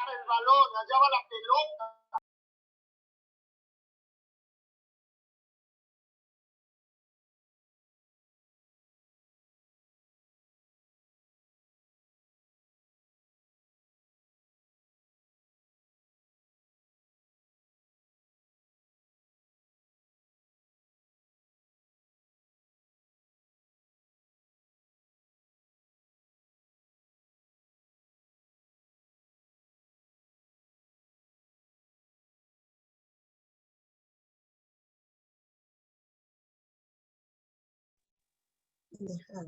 El balón, allá va la pelota. Dejar.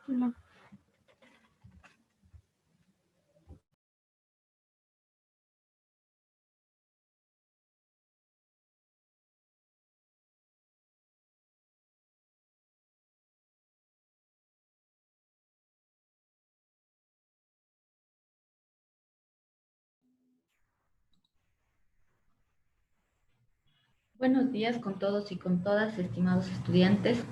No. Buenos días con todos y con todas, estimados estudiantes.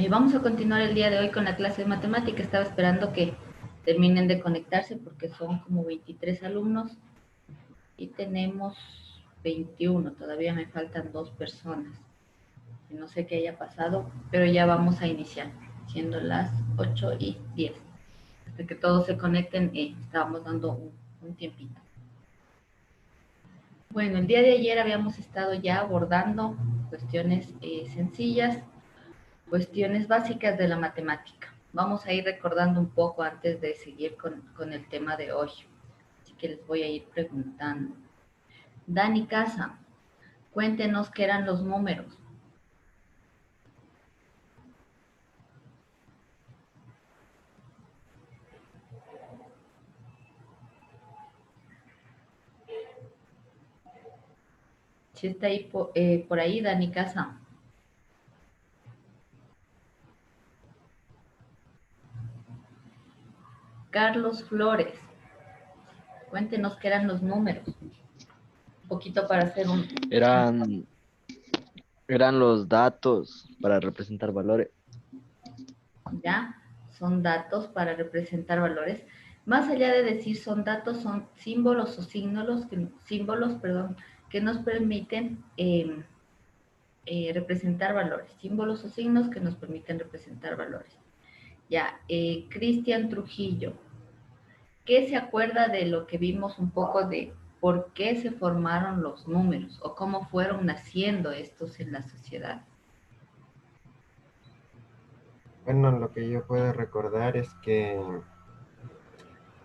Vamos a continuar el día de hoy con la clase de matemática. Estaba esperando que terminen de conectarse porque son como 23 alumnos y tenemos 21. Todavía me faltan 2 personas. No sé qué haya pasado, pero ya vamos a iniciar, siendo las 8:10. Hasta que todos se conecten, estábamos dando un tiempito. Bueno, el día de ayer habíamos estado ya abordando cuestiones sencillas, cuestiones básicas de la matemática. Vamos a ir recordando un poco antes de seguir con el tema de hoy. Así que les voy a ir preguntando. Dani Casa, cuéntenos qué eran los números. Si está ahí por ahí, Dani Casa. Carlos Flores, cuéntenos qué eran los números. Un poquito para hacer un... Eran los datos para representar valores. Ya, son datos para representar valores. Más allá de decir son datos, son símbolos o símbolos, que nos permiten representar valores. Símbolos o signos que nos permiten representar valores. Ya, Cristian Trujillo, ¿qué se acuerda de lo que vimos un poco de por qué se formaron los números o cómo fueron naciendo estos en la sociedad? Bueno, lo que yo puedo recordar es que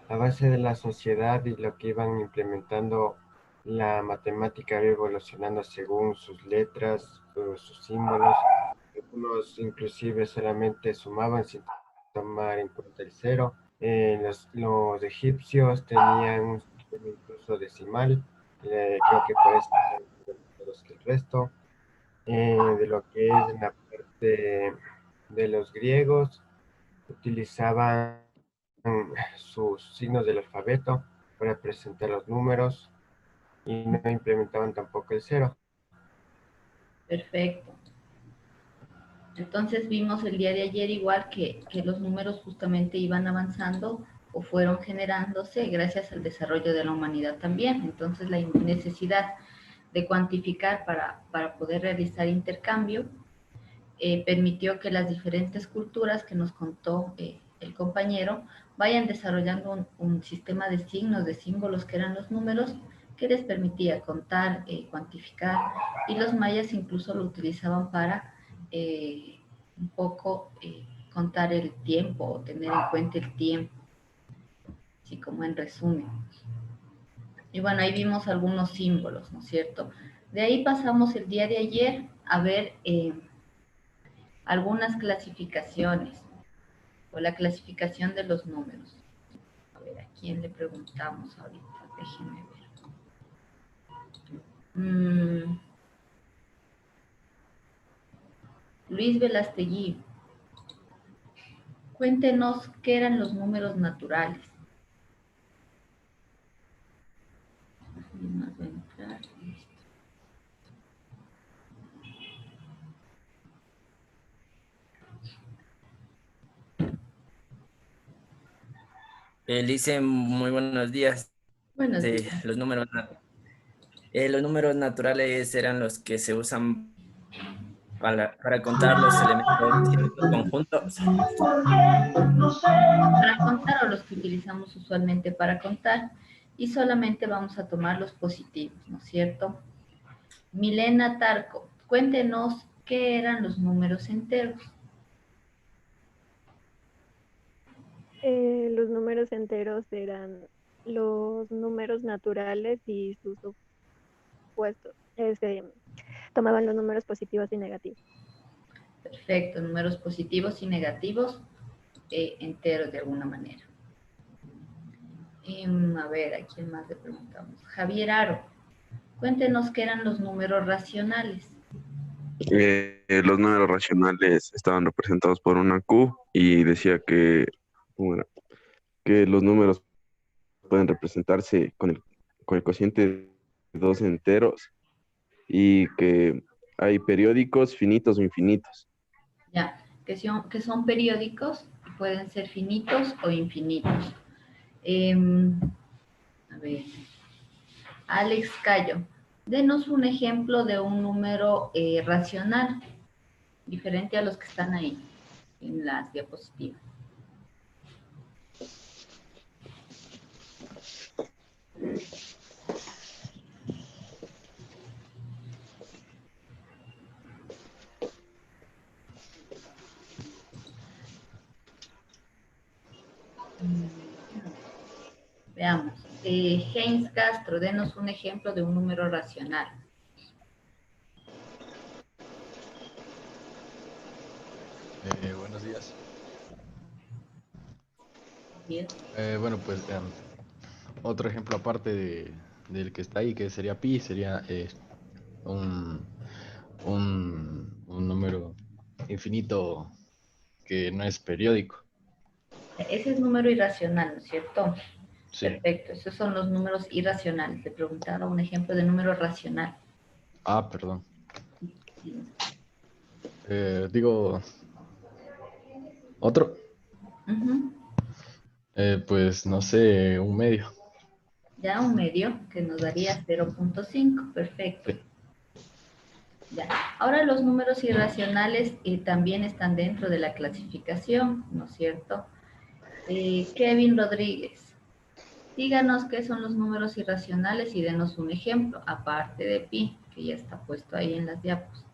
a base de la sociedad y lo que iban implementando, la matemática iba evolucionando según sus letras, sus símbolos. Algunos inclusive solamente sumaban sin tomar en cuenta el cero. Los egipcios tenían un sistema incluso decimal, creo que por eso eran más avanzados que el resto. De lo que es en la parte de los griegos, utilizaban sus signos del alfabeto para presentar los números y no implementaban tampoco el cero. Perfecto. Entonces vimos el día de ayer igual que los números justamente iban avanzando o fueron generándose gracias al desarrollo de la humanidad también. Entonces la necesidad de cuantificar para poder realizar intercambio permitió que las diferentes culturas que nos contó el compañero vayan desarrollando un sistema de signos, de símbolos que eran los números, que les permitía contar, cuantificar, y los mayas incluso lo utilizaban para un poco contar el tiempo o tener en cuenta el tiempo, así como en resumen. Y bueno, ahí vimos algunos símbolos, ¿no es cierto? De ahí pasamos el día de ayer a ver algunas clasificaciones o la clasificación de los números. A ver, ¿a quién le preguntamos ahorita? Déjenme ver. Luis Velastegui, cuéntenos qué eran los números naturales. Más va a entrar. Lice, muy buenos días. Buenos días. Los números naturales eran los que se usan para contar los elementos en ciertos conjuntos. Para contar o los que utilizamos usualmente para contar. Y solamente vamos a tomar los positivos, ¿no es cierto? Milena Tarco, cuéntenos qué eran los números enteros. Los números enteros eran los números naturales y sus opuestos. Tomaban los números positivos y negativos. Perfecto, números positivos y negativos, enteros de alguna manera. A ver, ¿a quién más le preguntamos? Javier Aro, cuéntenos qué eran los números racionales. Los números racionales estaban representados por una Q y decía que, ¿cómo era? Que los números pueden representarse con el cociente de dos enteros y que hay periódicos finitos o infinitos. Ya, que son periódicos y pueden ser finitos o infinitos. A ver, Alex Cayo, denos un ejemplo de un número racional, diferente a los que están ahí en las diapositivas. Veamos. Heinz Castro, denos un ejemplo de un número racional. Buenos días. Bien. Bueno, pues otro ejemplo aparte del que está ahí, que sería pi, sería un, un número infinito que no es periódico. Ese es número irracional, ¿no es cierto? Sí. Perfecto, esos son los números irracionales. Te preguntaba un ejemplo de número racional. Ah, perdón. Digo, otro. Uh-huh. Pues no sé, un medio. Ya, un medio, que nos daría 0.5. Perfecto. Sí. Ya. Ahora los números irracionales también están dentro de la clasificación, ¿no es cierto? Kevin Rodríguez, díganos qué son los números irracionales y denos un ejemplo, aparte de pi, que ya está puesto ahí en las diapos.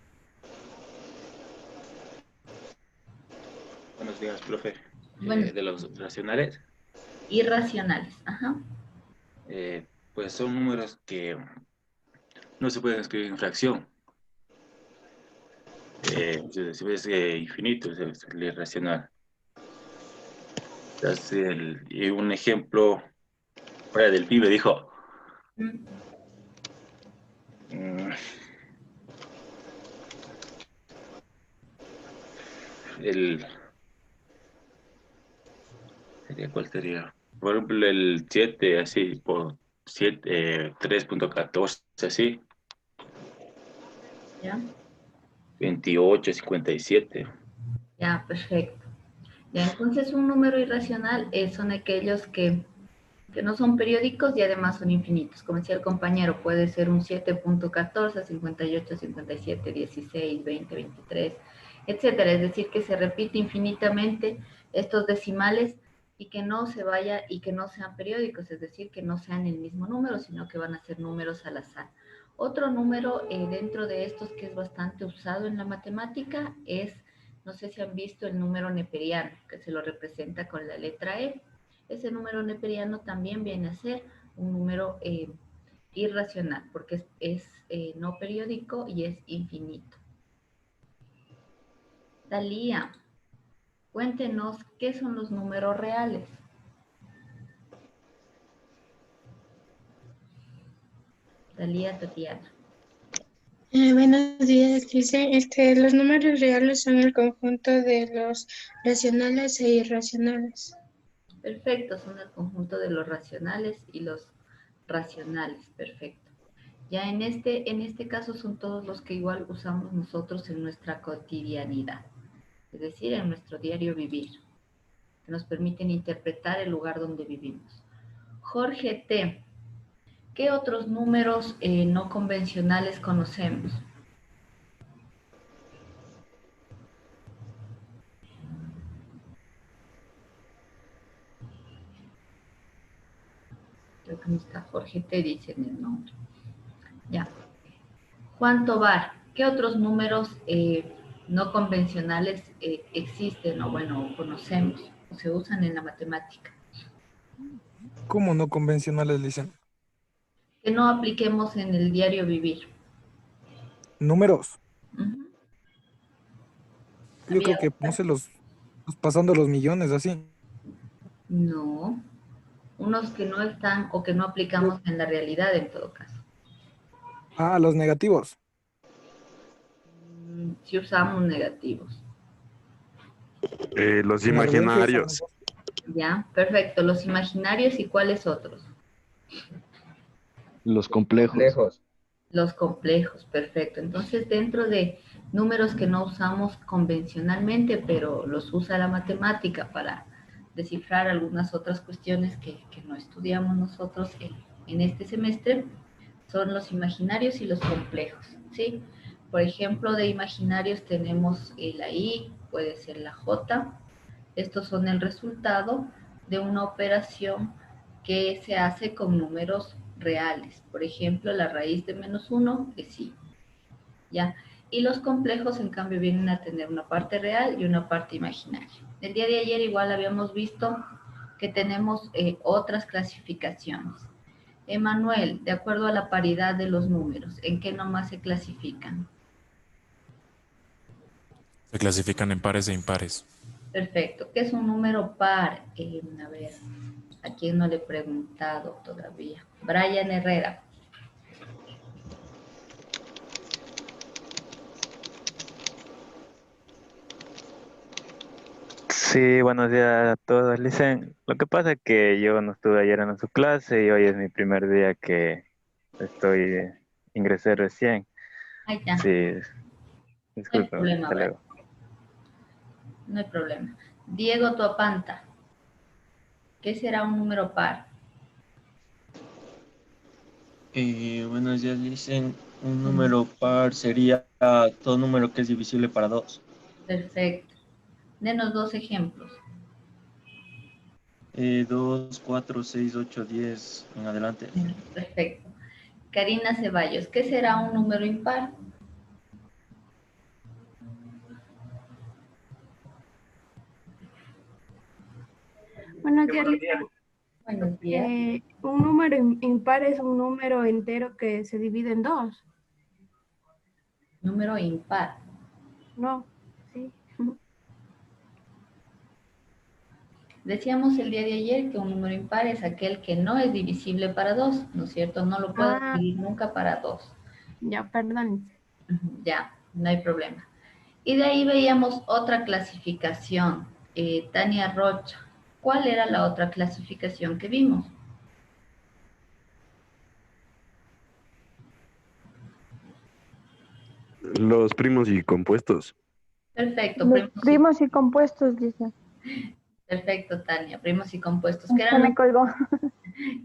Buenos días, profe. Bueno, De los racionales, irracionales, ajá. pues son números que no se pueden escribir en fracción. Si ves infinito, es el irracional. Entonces, y un ejemplo fuera del pibe dijo, ¿cuál sería? Por ejemplo, el 7, así, por 7, 3.14, así. ¿Ya? 28, 57. Ya, perfecto. Ya, entonces un número irracional son aquellos que no son periódicos y además son infinitos. Como decía el compañero, puede ser un 7.14, 58, 57, 16, 20, 23, etcétera. Es decir, que se repite infinitamente estos decimales y que no se vaya y que no sean periódicos, es decir, que no sean el mismo número, sino que van a ser números al azar. Otro número dentro de estos que es bastante usado en la matemática es, no sé si han visto el número neperiano, que se lo representa con la letra E. Ese número neperiano también viene a ser un número irracional, porque es no periódico y es infinito. Dalía, cuéntenos qué son los números reales. Dalía Tatiana. Buenos días, dice, los números reales son el conjunto de los racionales e irracionales. Perfecto, son el conjunto de los racionales y los racionales, perfecto. Ya en este caso son todos los que igual usamos nosotros en nuestra cotidianidad, es decir, en nuestro diario vivir, que nos permiten interpretar el lugar donde vivimos. Jorge T., ¿qué otros números no convencionales conocemos? Creo que no está Jorge T., dice en el nombre. Ya. Juan Tobar, ¿qué otros números no convencionales existen o bueno, conocemos o se usan en la matemática? ¿Cómo no convencionales dicen? Que no apliquemos en el diario vivir. Números. Uh-huh. Yo creo que, no sé, los pasando los millones, así. No, unos que no están o que no aplicamos en la realidad en todo caso. Ah, los negativos. Si usamos negativos. Los En la red sí usamos imaginarios. dos. Ya, perfecto. Los imaginarios y cuáles otros. Los complejos. Los complejos, perfecto. Entonces, dentro de números que no usamos convencionalmente, pero los usa la matemática para descifrar algunas otras cuestiones que no estudiamos nosotros en este semestre, son los imaginarios y los complejos, ¿sí? Por ejemplo, de imaginarios tenemos la I, puede ser la J. Estos son el resultado de una operación que se hace con números reales. Por ejemplo, la raíz de -1 es I. ¿Ya? Y los complejos, en cambio, vienen a tener una parte real y una parte imaginaria. El día de ayer igual habíamos visto que tenemos otras clasificaciones. Emanuel, de acuerdo a la paridad de los números, ¿en qué nomás se clasifican? Se clasifican en pares e impares. Perfecto. ¿Qué es un número par? A ver, ¿a quién no le he preguntado todavía? Brian Herrera. Sí, buenos días a todos. Licen, lo que pasa es que yo no estuve ayer en su clase y hoy es mi primer día que ingresé recién. Ahí ya. Sí, No hay disculpa, problema, hasta Brian. luego. No hay problema. Diego Tuapanta. ¿Qué será un número par? Buenos días, dicen un número par sería todo número que es divisible para 2. Perfecto. Denos dos ejemplos. 2, 4, 6, 8, 10 en adelante. Perfecto. Karina Ceballos. ¿Qué será un número impar? Buenos días, Lisa. Buenos días. Un número impar es un número entero que se divide en dos. Número impar. No, sí. Decíamos el día de ayer que un número impar es aquel que no es divisible para 2, ¿no es cierto? No lo puedo escribir nunca para 2. Ya, perdón. Ya, no hay problema. Y de ahí veíamos otra clasificación. Tania Rocha, ¿cuál era la otra clasificación que vimos? Los primos y compuestos. Perfecto, Los primos y compuestos, dice. Perfecto, Tania, primos y compuestos. Se me colgó.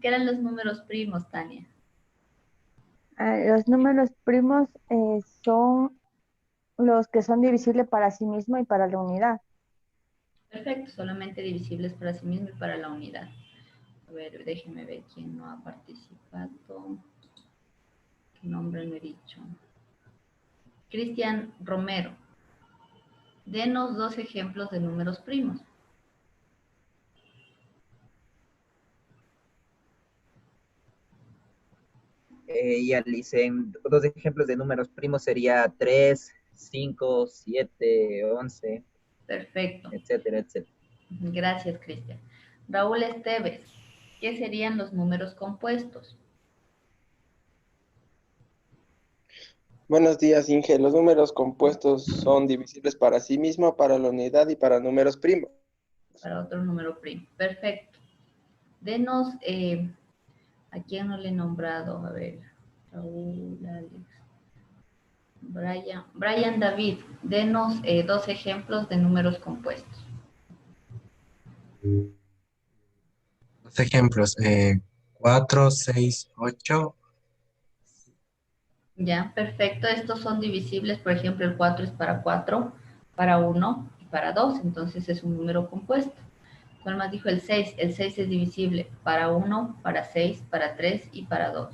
¿Qué eran los números primos, Tania? Los números primos son los que son divisibles para sí mismo y para la unidad. Perfecto, solamente divisibles para sí mismo y para la unidad. A ver, déjenme ver quién no ha participado. ¿Qué nombre no he dicho? Cristian Romero. Denos dos ejemplos de números primos. Ya le hice dos ejemplos de números primos, sería 3, 5, 7, 11. Perfecto. Etcétera, etcétera. Gracias, Cristian. Raúl Esteves, ¿qué serían los números compuestos? Buenos días, Inge. Los números compuestos son divisibles para sí mismo, para la unidad y para números primos. Para otro número primo. Perfecto. Denos, ¿a quién no le he nombrado? A ver, Raúl, Alex, Brian David, denos dos ejemplos de números compuestos. Dos ejemplos, 4, 6, 8. Ya, perfecto. Estos son divisibles, por ejemplo, el 4 es para 4, para 1 y para 2, entonces es un número compuesto. ¿Cuál más dijo? El 6. El 6 es divisible para 1, para 6, para 3 y para 2.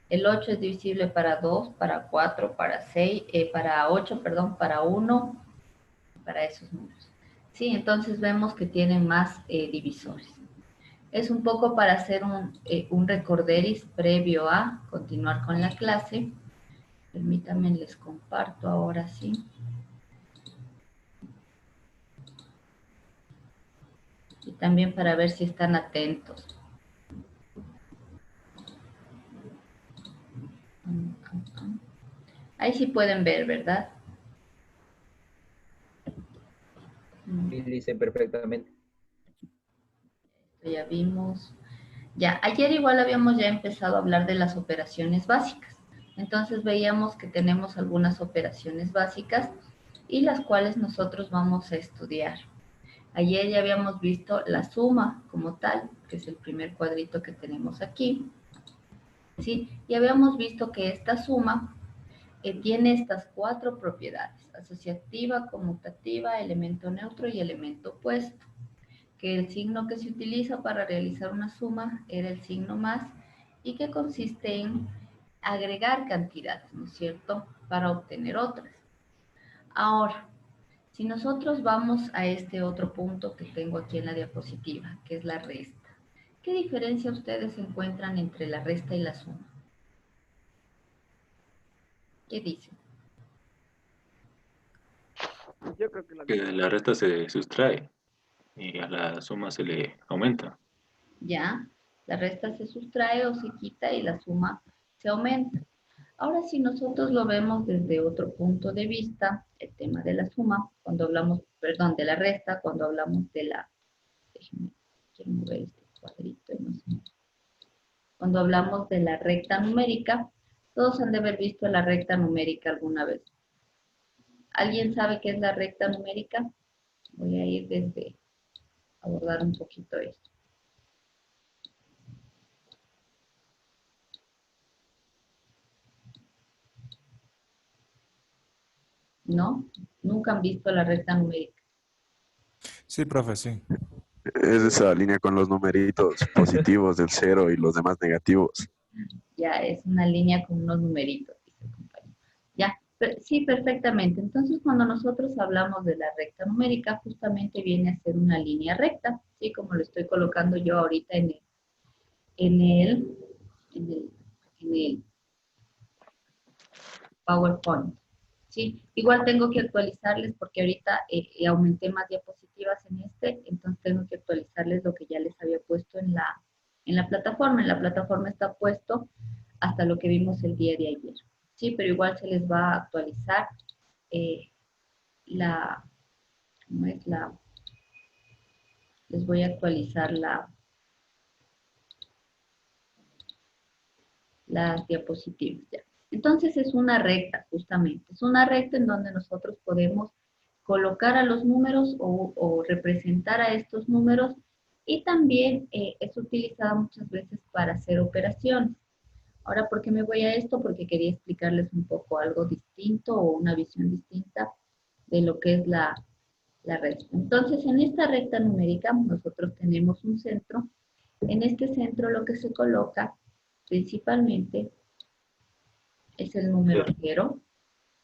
El 8 es divisible para 2, para 4, para 6, para 8, perdón, para 1, para esos números. Sí, entonces vemos que tienen más divisores. Es un poco para hacer un recorderis previo a continuar con la clase. Permítanme, les comparto ahora sí. Y también para ver si están atentos. Ahí sí pueden ver, ¿verdad? Sí, dice perfectamente. Ya vimos. Ya, ayer igual habíamos ya empezado a hablar de las operaciones básicas. Entonces veíamos que tenemos algunas operaciones básicas y las cuales nosotros vamos a estudiar. Ayer ya habíamos visto la suma como tal, que es el primer cuadrito que tenemos aquí, ¿sí? Y habíamos visto que esta suma tiene estas 4 propiedades: asociativa, conmutativa, elemento neutro y elemento opuesto. Que el signo que se utiliza para realizar una suma era el signo más y que consiste en agregar cantidades, ¿no es cierto?, para obtener otras. Ahora, si nosotros vamos a este otro punto que tengo aquí en la diapositiva, que es la resta, ¿qué diferencia ustedes encuentran entre la resta y la suma? ¿Qué dicen? Yo creo que Que la resta se sustrae y a la suma se le aumenta. Ya, la resta se sustrae o se quita y la suma se aumenta. Ahora, si nosotros lo vemos desde otro punto de vista, el tema de la suma, cuando hablamos, perdón, de la resta, cuando hablamos de la, déjenme, quiero mover este cuadrito, no sé. Cuando hablamos de la recta numérica, todos han de haber visto la recta numérica alguna vez. ¿Alguien sabe qué es la recta numérica? Voy a ir desde abordar un poquito esto. ¿No? Nunca han visto la recta numérica. Sí, profe, sí. Es esa línea con los numeritos positivos del 0 y los demás negativos. Ya es una línea con unos numeritos, dice el compañero. Ya, sí, perfectamente. Entonces, cuando nosotros hablamos de la recta numérica, justamente viene a ser una línea recta, ¿sí? Como lo estoy colocando yo ahorita en el PowerPoint. ¿Sí? Igual tengo que actualizarles porque ahorita aumenté más diapositivas en este, entonces tengo que actualizarles lo que ya les había puesto en la plataforma. En la plataforma está puesto hasta lo que vimos el día de ayer. Sí, pero igual se les va a actualizar ¿cómo es la? Les voy a actualizar las diapositivas ya. Entonces es una recta, justamente. Es una recta en donde nosotros podemos colocar a los números o representar a estos números y también es utilizada muchas veces para hacer operaciones. Ahora, ¿por qué me voy a esto? Porque quería explicarles un poco algo distinto o una visión distinta de lo que es la recta. Entonces, en esta recta numérica nosotros tenemos un centro. En este centro lo que se coloca principalmente es el número 0,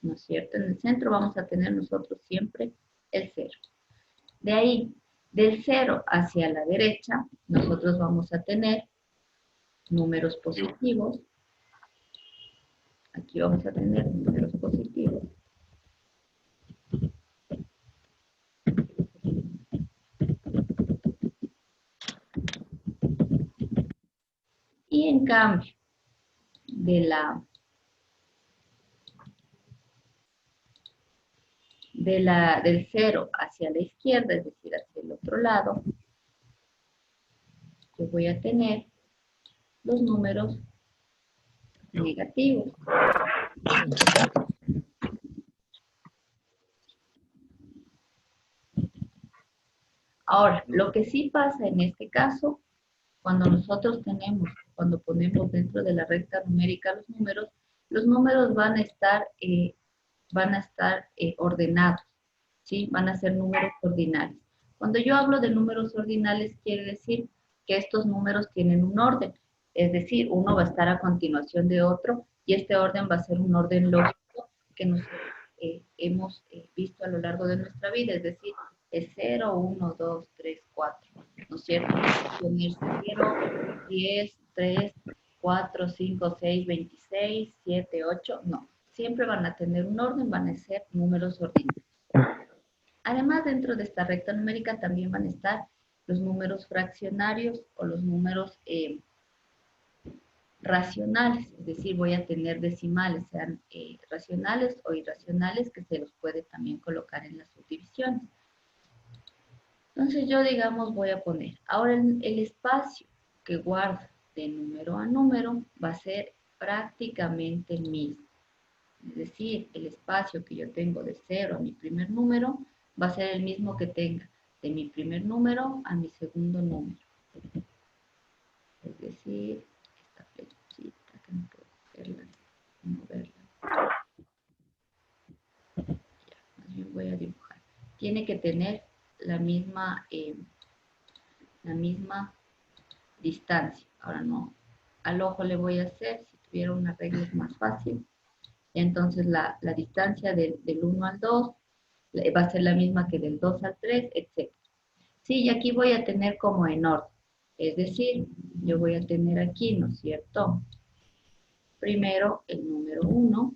¿no es cierto? En el centro vamos a tener nosotros siempre el 0. De ahí, del 0 hacia la derecha, nosotros vamos a tener números positivos. Aquí vamos a tener números positivos. Y en cambio, del 0 hacia la izquierda, es decir, hacia el otro lado, yo voy a tener los números negativos. Ahora, lo que sí pasa en este caso, cuando nosotros cuando ponemos dentro de la recta numérica los números van a estar ordenados, ¿sí? Van a ser números ordinales. Cuando yo hablo de números ordinales, quiere decir que estos números tienen un orden, es decir, uno va a estar a continuación de otro y este orden va a ser un orden lógico que nosotros hemos visto a lo largo de nuestra vida, es decir, es 0, 1, 2, 3, 4, ¿no es cierto? Poner 0, 10, 3, 4, 5, 6, 26, 7, 8, no. Siempre van a tener un orden, van a ser números ordinarios. Además, dentro de esta recta numérica también van a estar los números fraccionarios o los números racionales, es decir, voy a tener decimales, sean racionales o irracionales, que se los puede también colocar en las subdivisiones. Entonces yo, digamos, voy a poner, ahora el espacio que guarda de número a número va a ser prácticamente el mismo. Es decir, el espacio que yo tengo de 0 a mi primer número va a ser el mismo que tenga de mi primer número a mi segundo número. Es decir, esta flechita que no puedo cogerla y moverla. Ya, más bien voy a dibujar. Tiene que tener la misma distancia. Ahora no, al ojo le voy a hacer, si tuviera una regla es más fácil. Entonces la distancia del 1 al 2 va a ser la misma que del 2 al 3, etc. Sí, y aquí voy a tener como en orden. Es decir, yo voy a tener aquí, ¿no es cierto? Primero el número 1.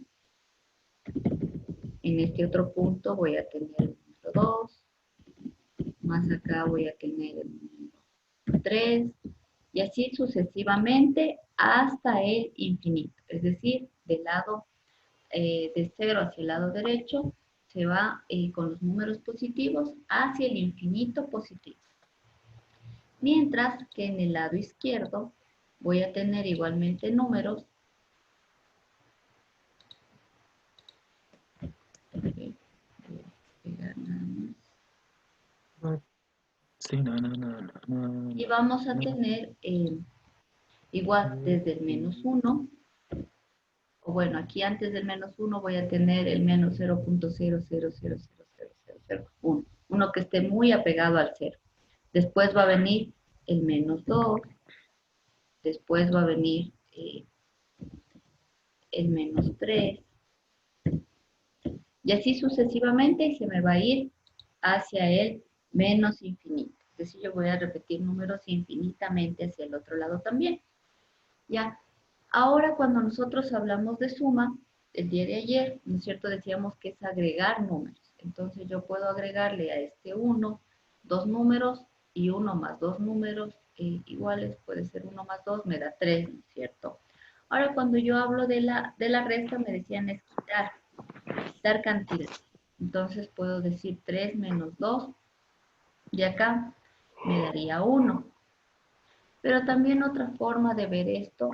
En este otro punto voy a tener el número 2. Más acá voy a tener el número 3. Y así sucesivamente hasta el infinito. Es decir, del lado de 0 hacia el lado derecho, se va con los números positivos hacia el infinito positivo. Mientras que en el lado izquierdo voy a tener igualmente números. Y vamos a tener igual desde el menos 1. O bueno, aquí antes del menos 1 voy a tener el menos 0.0000001. Uno que esté muy apegado al 0. Después va a venir el menos 2. Después va a venir el menos 3. Y así sucesivamente, y se me va a ir hacia el menos infinito. Es decir, yo voy a repetir números infinitamente hacia el otro lado también. ¿Ya? Ahora, cuando nosotros hablamos de suma, el día de ayer, ¿no es cierto?, decíamos que es agregar números. Entonces, yo puedo agregarle a este 1, 2 números, y 1 más 2 números iguales, puede ser 1 más 2, me da 3, ¿no es cierto? Ahora, cuando yo hablo de la resta, me decían es quitar cantidad. Entonces, puedo decir 3 menos 2, y acá me daría 1. Pero también otra forma de ver esto,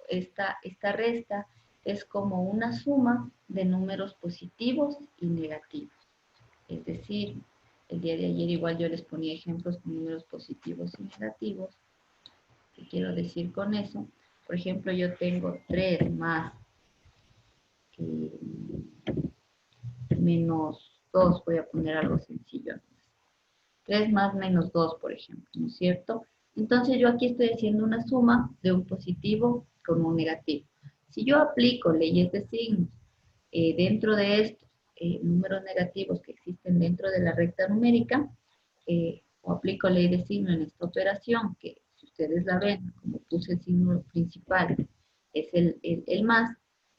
esta resta, es como una suma de números positivos y negativos. Es decir, el día de ayer igual yo les ponía ejemplos con números positivos y negativos. ¿Qué quiero decir con eso? Por ejemplo, yo tengo 3 más menos 2, voy a poner algo sencillo. 3 más menos 2, por ejemplo, ¿no es cierto? Entonces yo aquí estoy haciendo una suma de un positivo con un negativo. Si yo aplico leyes de signos dentro de estos números negativos que existen dentro de la recta numérica, o aplico ley de signo en esta operación, que si ustedes la ven, como puse el signo principal, es el más,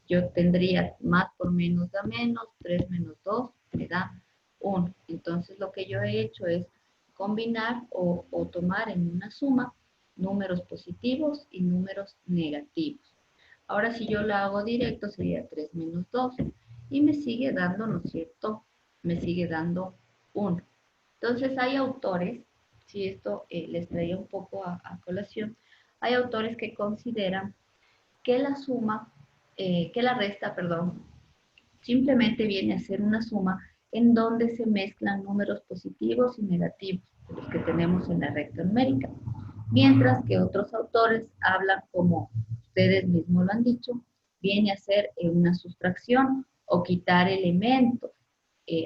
yo tendría más por menos da menos, 3 menos 2 me da 1. Entonces lo que yo he hecho es combinar o tomar en una suma números positivos y números negativos. Ahora si yo lo hago directo sería 3 menos 2 y me sigue dando, ¿no es cierto? Me sigue dando 1. Entonces hay autores, si esto les traía un poco a colación, hay autores que consideran que la suma, que la resta, perdón, simplemente viene a ser una suma en donde se mezclan números positivos y negativos, los que tenemos en la recta numérica. Mientras que otros autores hablan, como ustedes mismos lo han dicho, viene a ser una sustracción o quitar elementos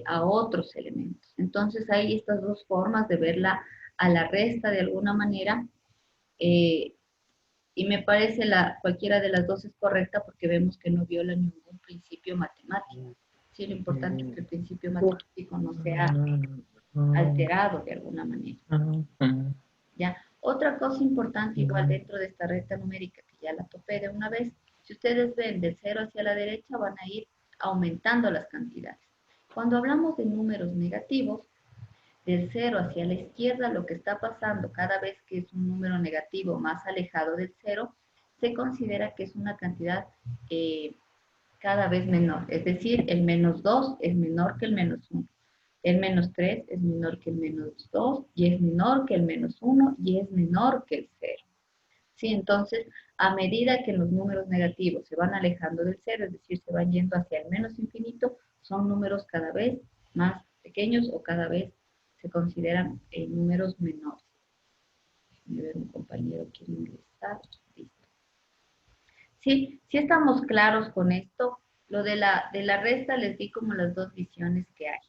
a otros elementos. Entonces hay estas dos formas de verla a la resta de alguna manera, y me parece cualquiera de las dos es correcta porque vemos que no viola ningún principio matemático. Sí, lo importante es que el principio matemático no sea alterado de alguna manera. ¿Ya? Otra cosa importante, igual dentro de esta recta numérica, que ya la topé de una vez, si ustedes ven del 0 hacia la derecha, van a ir aumentando las cantidades. Cuando hablamos de números negativos, del 0 hacia la izquierda, lo que está pasando cada vez que es un número negativo más alejado del 0, se considera que es una cantidad cada vez menor. Es decir, el menos 2 es menor que el menos 1. El menos 3 es menor que el menos 2 y es menor que el menos 1 y es menor que el 0. ¿Sí? Entonces, a medida que los números negativos se van alejando del 0, es decir, se van yendo hacia el menos infinito, son números cada vez más pequeños o cada vez se consideran números menores. Déjame ver, un compañero quiere ingresar. Listo. Sí, sí estamos claros con esto. Lo de la resta les di como las dos visiones que hay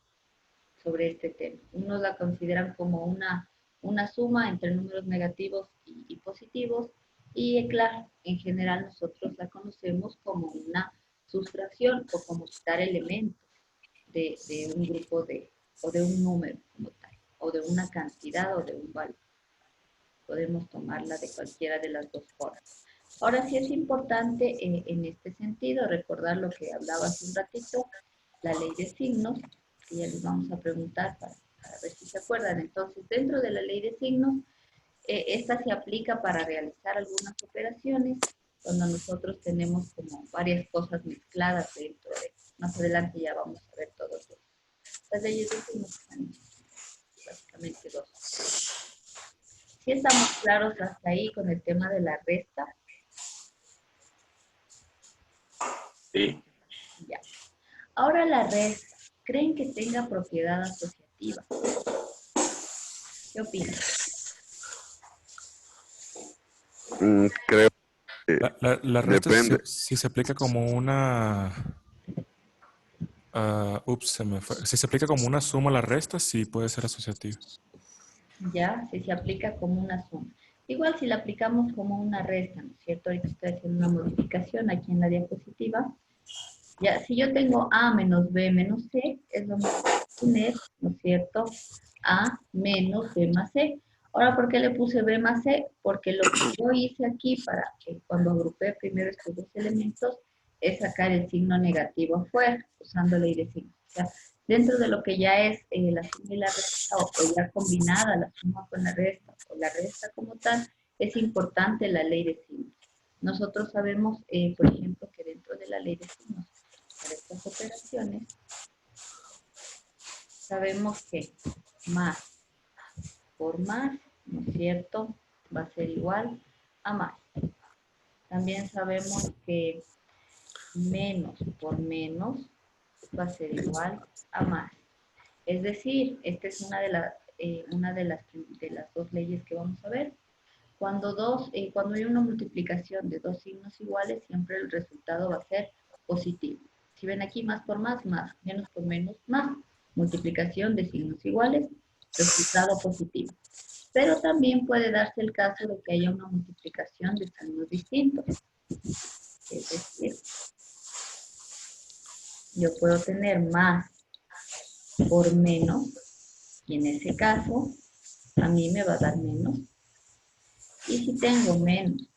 sobre este tema. Unos la consideran como una suma entre números negativos y positivos, y claro, en general nosotros la conocemos como una sustracción o como quitar elementos de un grupo o de un número como tal, o de una cantidad o de un valor. Podemos tomarla de cualquiera de las dos formas. Ahora sí es importante en este sentido recordar lo que hablaba hace un ratito, la ley de signos, que ya les vamos a preguntar para ver si se acuerdan. Entonces, dentro de la ley de signos, esta se aplica para realizar algunas operaciones cuando nosotros tenemos como varias cosas mezcladas dentro de. Más adelante ya vamos a ver todos los. Las leyes de signos están básicamente dos. ¿Sí estamos claros hasta ahí con el tema de la resta? Sí. Ya. Ahora la resta, ¿creen que tenga propiedad asociativa? ¿Qué opinan? Creo que La resta depende. si se aplica como una... se me fue. Si se aplica como una suma a la resta, sí puede ser asociativa. Ya, si se aplica como una suma. Igual si la aplicamos como una resta, ¿no es cierto? Ahorita estoy haciendo una modificación aquí en la diapositiva. Ya, si yo tengo A menos B menos C, es lo mismo que tener, ¿no es cierto? A menos B más C. Ahora, ¿por qué le puse B más C? Porque lo que yo hice aquí para que cuando agrupé primero estos dos elementos es sacar el signo negativo afuera, usando ley de signos. O sea, dentro de lo que ya es la suma y la resta, o ya combinada la suma con la resta, o la resta como tal, es importante la ley de signos. Nosotros sabemos, por ejemplo, que dentro de la ley de signos, para estas operaciones, sabemos que más por más, ¿no es cierto?, va a ser igual a más. También sabemos que menos por menos va a ser igual a más. Es decir, esta es una de las dos leyes que vamos a ver. Cuando hay una multiplicación de dos signos iguales, siempre el resultado va a ser positivo. Si ven aquí, más por más, más, menos por menos, más. Multiplicación de signos iguales, resultado positivo. Pero también puede darse el caso de que haya una multiplicación de signos distintos. Es decir, yo puedo tener más por menos, y en ese caso, a mí me va a dar menos. Y si tengo menos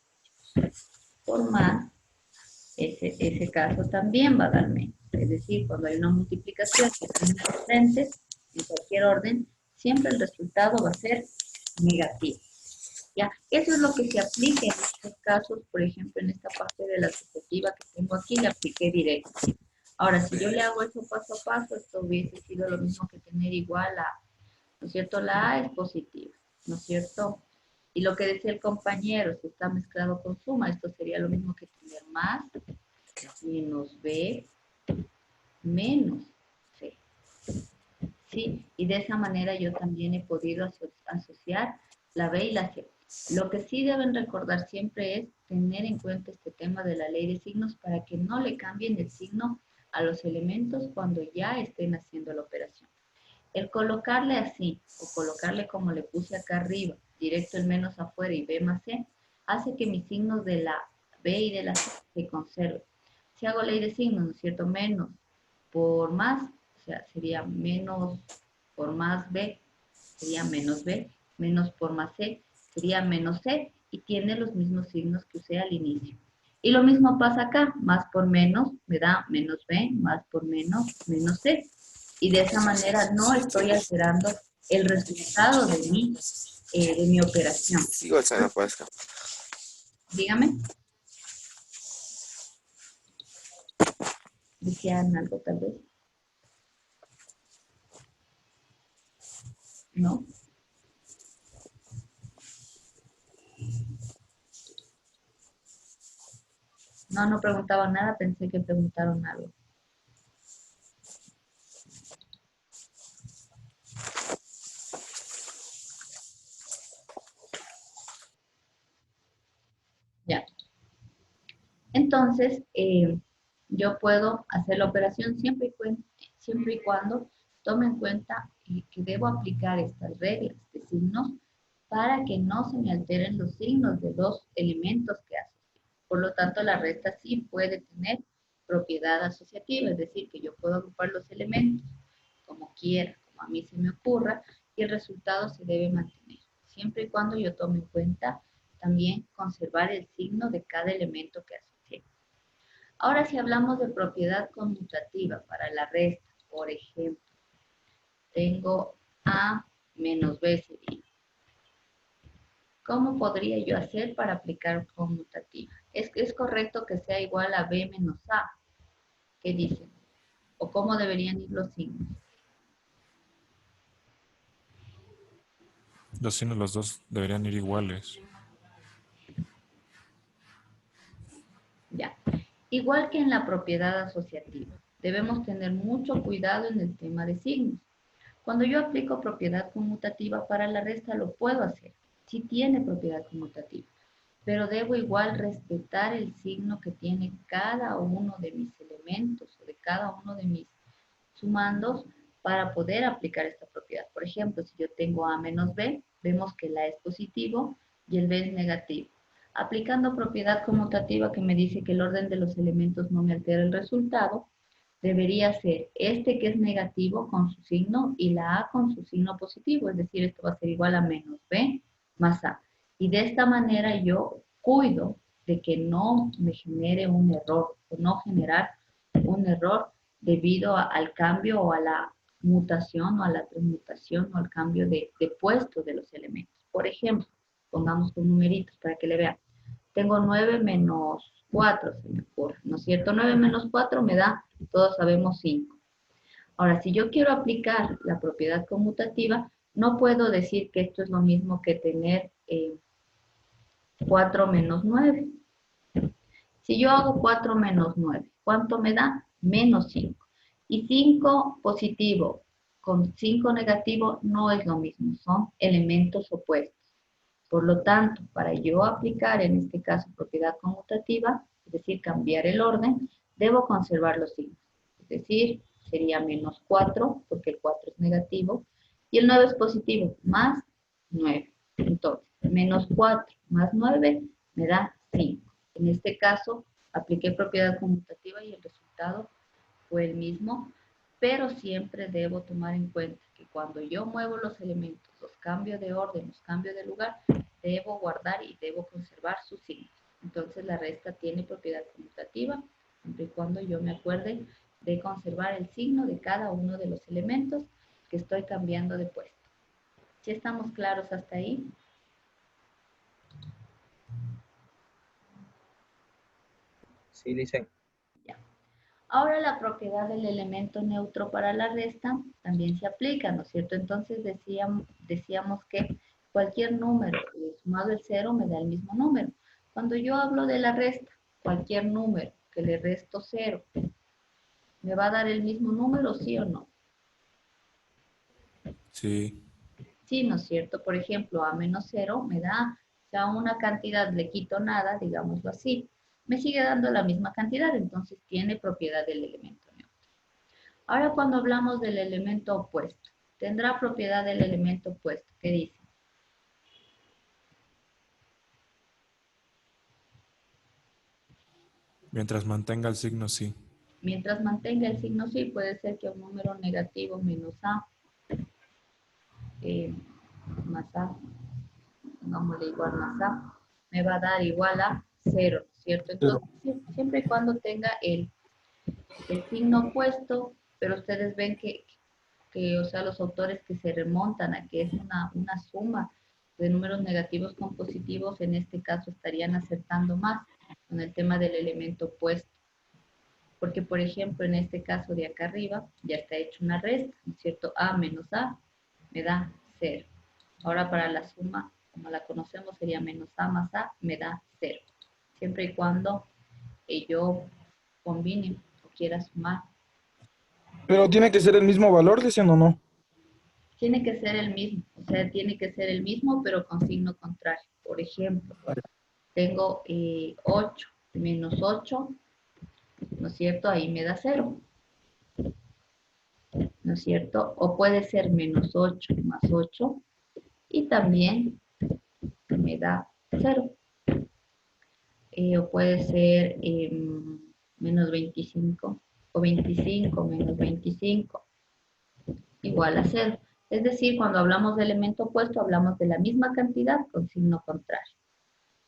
por más, ese caso también va a dar menos. Es decir, cuando hay una multiplicación que son diferentes, en cualquier orden, siempre el resultado va a ser negativo. ¿Ya? Eso es lo que se aplica en estos casos, por ejemplo, en esta parte de la asociativa que tengo aquí, le apliqué directo. Ahora, si yo le hago eso paso a paso, esto hubiese sido lo mismo que tener igual a, ¿no es cierto? La A es positiva, ¿no es cierto? Y lo que decía el compañero, si está mezclado con suma, esto sería lo mismo que tener más menos B menos C. ¿Sí? Y de esa manera yo también he podido asociar la B y la C. Lo que sí deben recordar siempre es tener en cuenta este tema de la ley de signos para que no le cambien el signo a los elementos cuando ya estén haciendo la operación. El colocarle así, o colocarle como le puse acá arriba, directo el menos afuera y B más C, hace que mis signos de la B y de la C se conserven. Si hago ley de signos, ¿no es cierto? Menos por más, o sea, sería menos por más B, sería menos B, menos por más C, sería menos C, y tiene los mismos signos que usé al inicio. Y lo mismo pasa acá, más por menos me da menos B, más por menos, menos C. Y de esa manera no estoy alterando el resultado de mi operación. Sigo alzando por acá. Dígame. ¿Desean algo tal vez? ¿No? No, no preguntaban nada, pensé que preguntaron algo. Ya. Entonces, yo puedo hacer la operación siempre y cuando tome en cuenta que debo aplicar estas reglas de signos para que no se me alteren los signos de los elementos que asocio. Por lo tanto, la resta sí puede tener propiedad asociativa, es decir, que yo puedo agrupar los elementos como quiera, como a mí se me ocurra, y el resultado se debe mantener, siempre y cuando yo tome en cuenta también conservar el signo de cada elemento que asocié. Ahora, si hablamos de propiedad conmutativa para la resta, por ejemplo, tengo A menos B sería. ¿Cómo podría yo hacer para aplicar conmutativa? ¿Es correcto que sea igual a B menos A? ¿Qué dicen? ¿O cómo deberían ir los signos? Los signos, los dos deberían ir iguales. Ya. Igual que en la propiedad asociativa, debemos tener mucho cuidado en el tema de signos. Cuando yo aplico propiedad conmutativa para la resta, lo puedo hacer. Sí tiene propiedad conmutativa, pero debo igual respetar el signo que tiene cada uno de mis elementos o de cada uno de mis sumandos para poder aplicar esta propiedad. Por ejemplo, si yo tengo A menos B, vemos que el A es positivo y el B es negativo. Aplicando propiedad conmutativa que me dice que el orden de los elementos no me altera el resultado, debería ser este que es negativo con su signo y la A con su signo positivo, es decir, esto va a ser igual a menos B más A. Y de esta manera yo cuido de que no me genere un error, o no generar un error debido al cambio o a la mutación o a la transmutación o al cambio de puesto de los elementos. Por ejemplo, pongamos con numeritos para que le vean. Tengo 9 menos 4, se me ocurre, ¿no es cierto? 9 menos 4 me da, todos sabemos, 5. Ahora, si yo quiero aplicar la propiedad conmutativa, no puedo decir que esto es lo mismo que tener 4 menos 9. Si yo hago 4 menos 9, ¿cuánto me da? Menos 5. Y 5 positivo con 5 negativo no es lo mismo, son elementos opuestos. Por lo tanto, para yo aplicar en este caso propiedad conmutativa, es decir, cambiar el orden, debo conservar los signos. Es decir, sería menos 4, porque el 4 es negativo, y el 9 es positivo, más 9. Entonces, menos 4 más 9 me da 5. En este caso, apliqué propiedad conmutativa y el resultado fue el mismo, pero siempre debo tomar en cuenta que cuando yo muevo los elementos, los cambio de orden, los cambio de lugar, debo guardar y debo conservar sus signos. Entonces la resta tiene propiedad conmutativa, siempre y cuando yo me acuerde de conservar el signo de cada uno de los elementos que estoy cambiando de puesto. ¿Sí estamos claros hasta ahí? Sí, dicen. Ahora la propiedad del elemento neutro para la resta también se aplica, ¿no es cierto? Entonces decíamos que cualquier número sumado el 0 me da el mismo número. Cuando yo hablo de la resta, cualquier número que le resto 0, ¿me va a dar el mismo número, sí o no? Sí. Sí, ¿no es cierto? Por ejemplo, a menos 0 me da, ya una cantidad, le quito nada, digámoslo así. Me sigue dando la misma cantidad, entonces tiene propiedad del elemento neutro. Ahora cuando hablamos del elemento opuesto, tendrá propiedad del elemento opuesto. ¿Qué dice? Mientras mantenga el signo, sí. Mientras mantenga el signo sí, puede ser que un número negativo menos A, más A, pongámosle igual más A, me va a dar igual a 0, ¿cierto? Entonces, siempre y cuando tenga el signo opuesto, pero ustedes ven que o sea, los autores que se remontan a que es una suma de números negativos con positivos, en este caso estarían acertando más con el tema del elemento opuesto. Porque, por ejemplo, en este caso de acá arriba, ya está hecho una resta, ¿no es cierto? A menos A me da 0. Ahora para la suma, como la conocemos, sería menos A más A me da 0. Siempre y cuando yo combine o quiera sumar. Pero tiene que ser el mismo valor, dicen o no. Tiene que ser el mismo, o sea, tiene que ser el mismo, pero con signo contrario. Por ejemplo, tengo 8 menos 8, ¿no es cierto? Ahí me da 0, ¿no es cierto? O puede ser menos 8 más 8 y también me da 0. O puede ser menos 25 o 25 menos 25 igual a 0. Es decir, cuando hablamos de elemento opuesto, hablamos de la misma cantidad con signo contrario.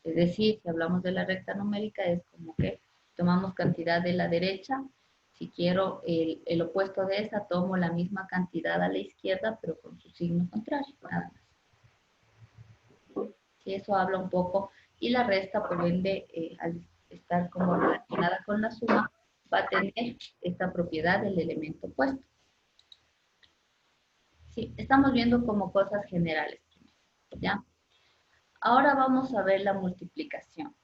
Es decir, si hablamos de la recta numérica, es como que tomamos cantidad de la derecha. Si quiero el opuesto de esa, tomo la misma cantidad a la izquierda, pero con su signo contrario, nada más. Sí, eso habla un poco. Y la resta, por ende, al estar como relacionada con la suma, va a tener esta propiedad del elemento opuesto. Sí, estamos viendo como cosas generales, ¿ya? Ahora vamos a ver la multiplicación.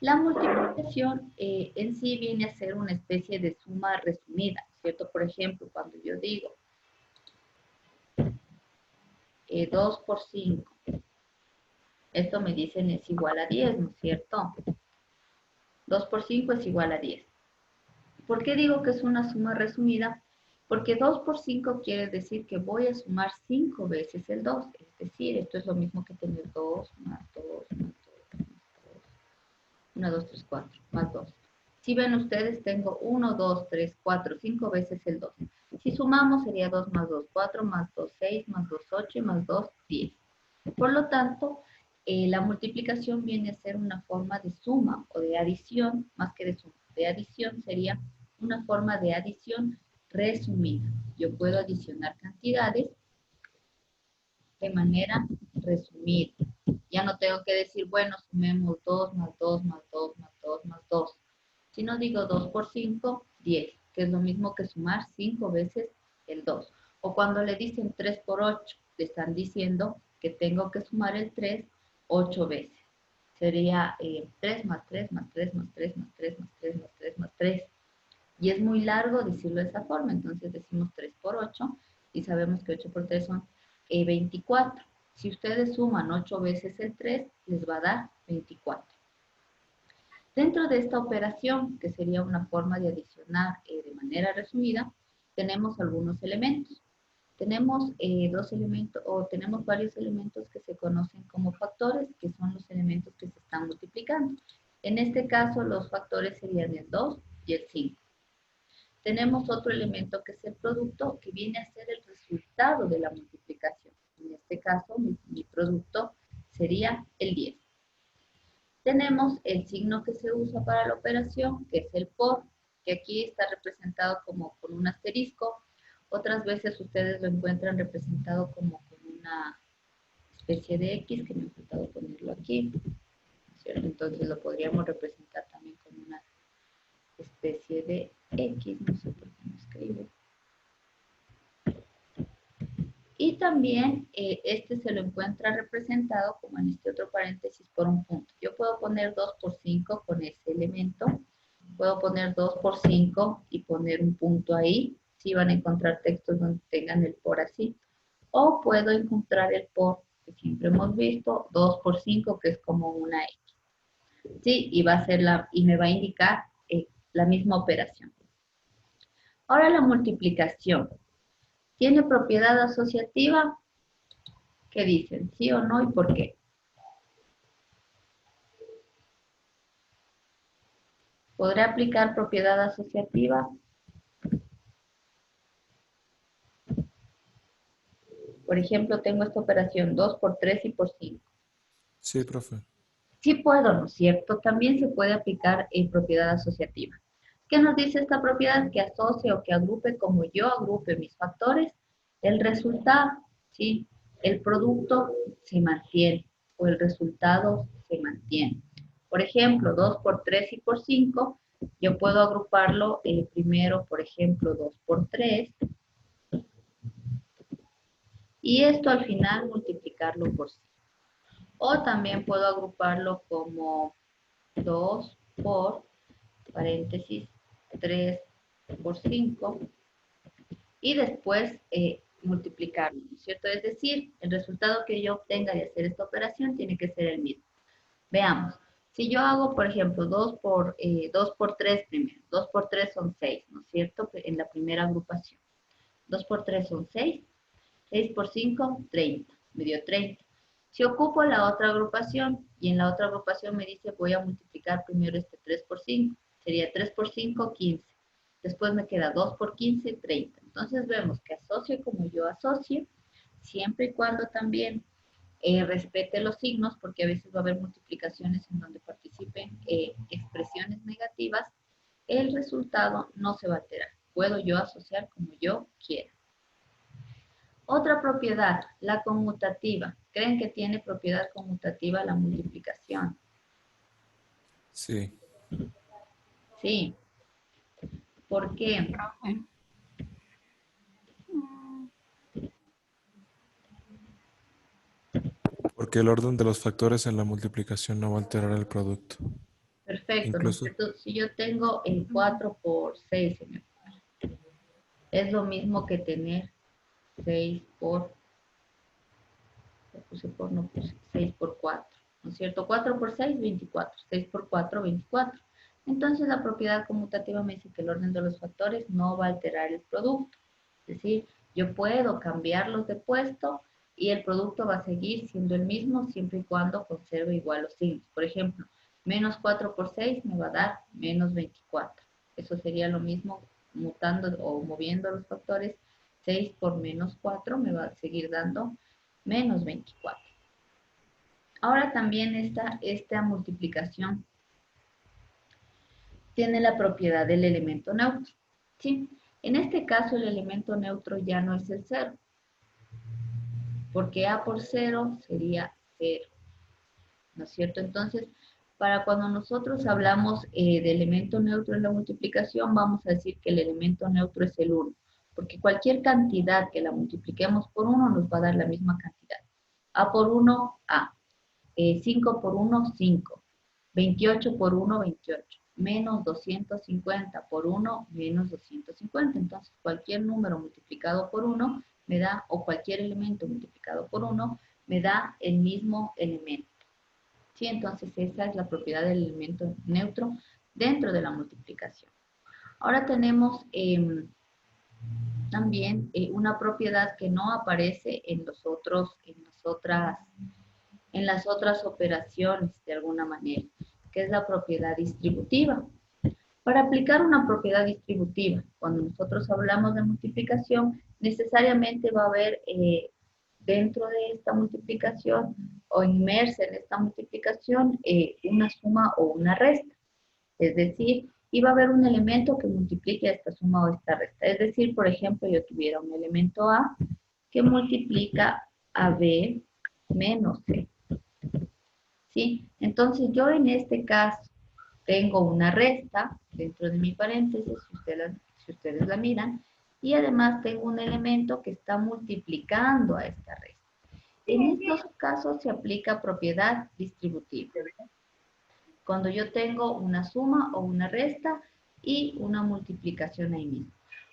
La multiplicación en sí viene a ser una especie de suma resumida, ¿cierto? Por ejemplo, cuando yo digo 2 por 5, esto me dicen es igual a 10, ¿no es cierto? 2 por 5 es igual a 10. ¿Por qué digo que es una suma resumida? Porque 2 por 5 quiere decir que voy a sumar 5 veces el 2. Es decir, esto es lo mismo que tener 2 más 2 más 2 más 2. 1, 2, 3, 4 más 2. Si ven ustedes, tengo 1, 2, 3, 4, 5 veces el 2. Si sumamos sería 2 más 2, 4 más 2, 6 más 2, 8 y más 2, 10. Por lo tanto, la multiplicación viene a ser una forma de suma o de adición, más que de suma. De adición sería una forma de adición resumida. Yo puedo adicionar cantidades de manera resumida. Ya no tengo que decir, bueno, sumemos 2 más 2 más 2 más 2 más 2. Si no digo 2 por 5, 10, que es lo mismo que sumar 5 veces el 2. O cuando le dicen 3 por 8, le están diciendo que tengo que sumar el 3 8 veces. Sería 3 más 3 más 3 más 3 más 3 más 3 más 3 más 3. Y es muy largo decirlo de esa forma, entonces decimos 3 por 8 y sabemos que 8 por 3 son 24. Si ustedes suman 8 veces el 3, les va a dar 24. Dentro de esta operación, que sería una forma de adicionar de manera resumida, tenemos algunos elementos. Tenemos dos elementos, o tenemos varios elementos que se conocen como factores, que son los elementos que se están multiplicando. En este caso, los factores serían el 2 y el 5. Tenemos otro elemento que es el producto, que viene a ser el resultado de la multiplicación. En este caso, mi producto sería el 10. Tenemos el signo que se usa para la operación, que es el por, que aquí está representado como con un asterisco. Otras veces ustedes lo encuentran representado como con una especie de X, que me ha faltado ponerlo aquí, ¿cierto? Entonces lo podríamos representar también con una especie de X, no sé por qué no escribo. Y también este se lo encuentra representado como en este otro paréntesis por un punto. Yo puedo poner 2 por 5 con ese elemento. Puedo poner 2 por 5 y poner un punto ahí. Si van a encontrar textos donde tengan el por así. O puedo encontrar el por, que siempre hemos visto, 2 por 5, que es como una X. Sí, y va a ser y me va a indicar la misma operación. Ahora la multiplicación. ¿Tiene propiedad asociativa? ¿Qué dicen? ¿Sí o no y por qué? ¿Podré aplicar propiedad asociativa? Por ejemplo, tengo esta operación 2 por 3 y por 5. Sí, profe. Sí puedo, ¿no es cierto? También se puede aplicar en propiedad asociativa. ¿Qué nos dice esta propiedad? Que asocie o que agrupe como yo agrupe mis factores, el resultado, ¿sí? El producto se mantiene o el resultado se mantiene. Por ejemplo, 2 por 3 y por 5, yo puedo agruparlo primero, por ejemplo, 2 por 3, y esto al final multiplicarlo por 5. O también puedo agruparlo como 2 por, paréntesis, 3 por 5, y después multiplicarlo, ¿no es cierto? Es decir, el resultado que yo obtenga de hacer esta operación tiene que ser el mismo. Veamos, si yo hago, por ejemplo, 2 por 3 primero, 2 por 3 son 6, ¿no es cierto? En la primera agrupación. 2 por 3 son 6, 6 por 5, 30, me dio 30. Si ocupo la otra agrupación, y en la otra agrupación me dice voy a multiplicar primero este 3 por 5, sería 3 por 5, 15. Después me queda 2 por 15, 30. Entonces vemos que asocio como yo asocio, siempre y cuando también respete los signos, porque a veces va a haber multiplicaciones en donde participen expresiones negativas, el resultado no se va a alterar. Puedo yo asociar como yo quiera. Otra propiedad, la conmutativa. ¿Creen que tiene propiedad conmutativa la multiplicación? Sí. Sí. ¿Por qué? Porque el orden de los factores en la multiplicación no va a alterar el producto. Perfecto. Incluso, Entonces, si yo tengo el 4 por 6, es lo mismo que tener 6 por, no puse 6 por 4, ¿no es cierto? 4 por 6, 24. 6 por 4, 24. Entonces, la propiedad conmutativa me dice que el orden de los factores no va a alterar el producto. Es decir, yo puedo cambiarlos de puesto y el producto va a seguir siendo el mismo siempre y cuando conserve igual los signos. Por ejemplo, menos 4 por 6 me va a dar menos 24. Eso sería lo mismo mutando o moviendo los factores. 6 por menos 4 me va a seguir dando menos 24. Ahora también esta multiplicación tiene la propiedad del elemento neutro, ¿sí? En este caso el elemento neutro ya no es el 0, porque A por 0 sería 0, ¿no es cierto? Entonces, para cuando nosotros hablamos de elemento neutro en la multiplicación, vamos a decir que el elemento neutro es el 1, porque cualquier cantidad que la multipliquemos por 1 nos va a dar la misma cantidad. A por 1, A. 5 por 1, 5. 28 por 1, 28. Menos 250 por 1, menos 250. Entonces, cualquier número multiplicado por 1 me da, o cualquier elemento multiplicado por 1, me da el mismo elemento. ¿Sí? Entonces, esa es la propiedad del elemento neutro dentro de la multiplicación. Ahora tenemos también una propiedad que no aparece en las otras operaciones de alguna manera, que es la propiedad distributiva. Para aplicar una propiedad distributiva, cuando nosotros hablamos de multiplicación, necesariamente va a haber dentro de esta multiplicación o inmersa en esta multiplicación una suma o una resta. Es decir, iba a haber un elemento que multiplique esta suma o esta resta. Es decir, por ejemplo, yo tuviera un elemento A que multiplica a B menos C. ¿Sí? Entonces yo en este caso tengo una resta dentro de mi paréntesis, si ustedes la miran, y además tengo un elemento que está multiplicando a esta resta. En estos casos se aplica propiedad distributiva. Cuando yo tengo una suma o una resta y una multiplicación ahí mismo.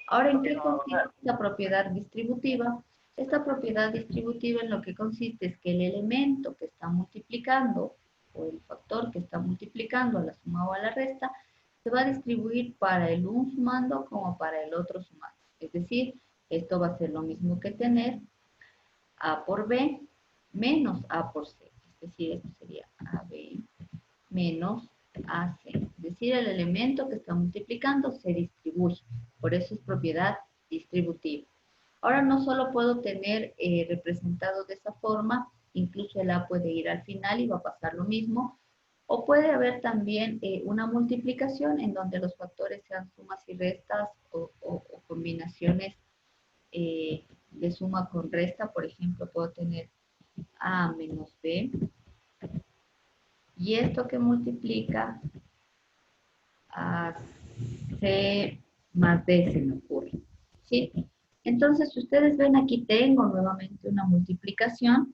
Ahora, ¿en qué consiste esta propiedad distributiva? Esta propiedad distributiva en lo que consiste es que el elemento que está multiplicando o el factor que está multiplicando a la suma o a la resta se va a distribuir para el un sumando como para el otro sumando. Es decir, esto va a ser lo mismo que tener A por B menos A por C. Es decir, esto sería AB menos AC. Es decir, el elemento que está multiplicando se distribuye. Por eso es propiedad distributiva. Ahora no solo puedo tener representado de esa forma, incluso el A puede ir al final y va a pasar lo mismo, O puede haber también una multiplicación en donde los factores sean sumas y restas o combinaciones de suma con resta. Por ejemplo, puedo tener A menos B. Y esto que multiplica a C más D se me ocurre. ¿Sí? Entonces, si ustedes ven aquí tengo nuevamente una multiplicación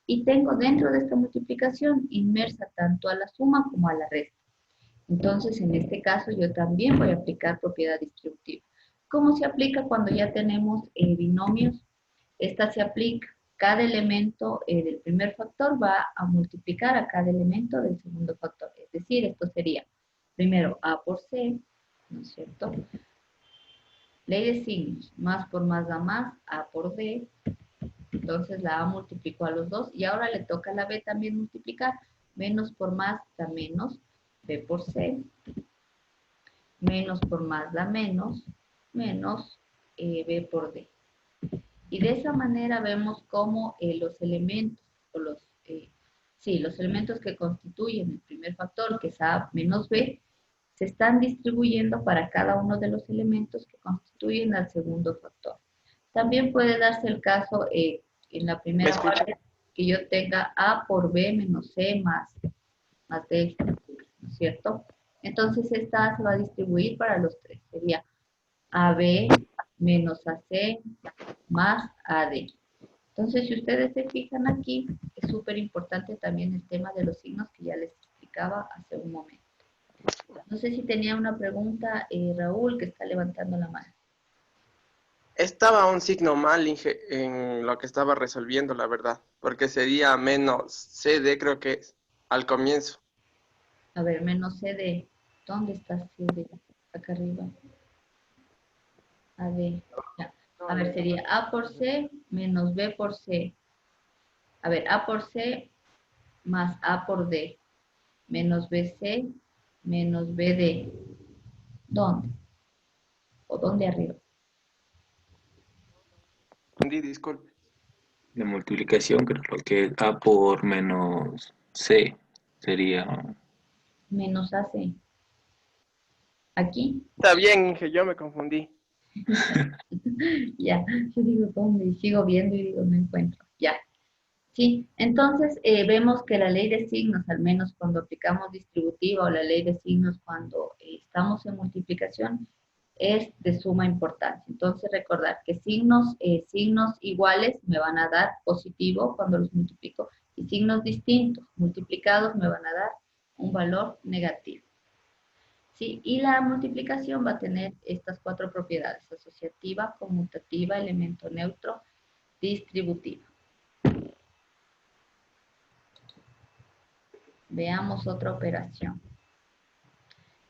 y tengo dentro de esta multiplicación inmersa tanto a la suma como a la resta. Entonces, en este caso yo también voy a aplicar propiedad distributiva. ¿Cómo se aplica cuando ya tenemos binomios? Esta se aplica. Cada elemento del primer factor va a multiplicar a cada elemento del segundo factor. Es decir, esto sería primero A por C, ¿no es cierto? Ley de signos, más por más da más, A por B. Entonces la A multiplicó a los dos y ahora le toca a la B también multiplicar. Menos por más da menos, B por C. Menos por más da menos, menos B por D. Y de esa manera vemos cómo los elementos, los elementos que constituyen el primer factor, que es A menos B, se están distribuyendo para cada uno de los elementos que constituyen al segundo factor. También puede darse el caso en la primera parte que yo tenga A por B menos C más D, ¿no es cierto? Entonces esta A se va a distribuir para los tres. Sería AB menos AC más AD. Entonces, si ustedes se fijan aquí, es súper importante también el tema de los signos que ya les explicaba hace un momento. No sé si tenía una pregunta, Raúl, que está levantando la mano. Estaba un signo mal en lo que estaba resolviendo, la verdad, porque sería menos CD, creo que es, al comienzo. A ver, menos CD. ¿Dónde está CD? Acá arriba. AD. Ya. A ver, sería A por C menos B por C. A ver, A por C más A por D. Menos BC menos BD. ¿Dónde? ¿O dónde arriba? Disculpe. De multiplicación, creo que es A por menos C sería. Menos AC. ¿Aquí? Está bien, Inge, yo me confundí. Ya, yo digo, ¿dónde? Y sigo viendo y digo, no encuentro. Ya. Sí, entonces vemos que la ley de signos, al menos cuando aplicamos distributiva o la ley de signos cuando estamos en multiplicación, es de suma importancia. Entonces recordar que signos iguales me van a dar positivo cuando los multiplico y signos distintos multiplicados me van a dar un valor negativo. ¿Sí? Y la multiplicación va a tener estas cuatro propiedades: asociativa, conmutativa, elemento neutro, distributiva. Veamos otra operación.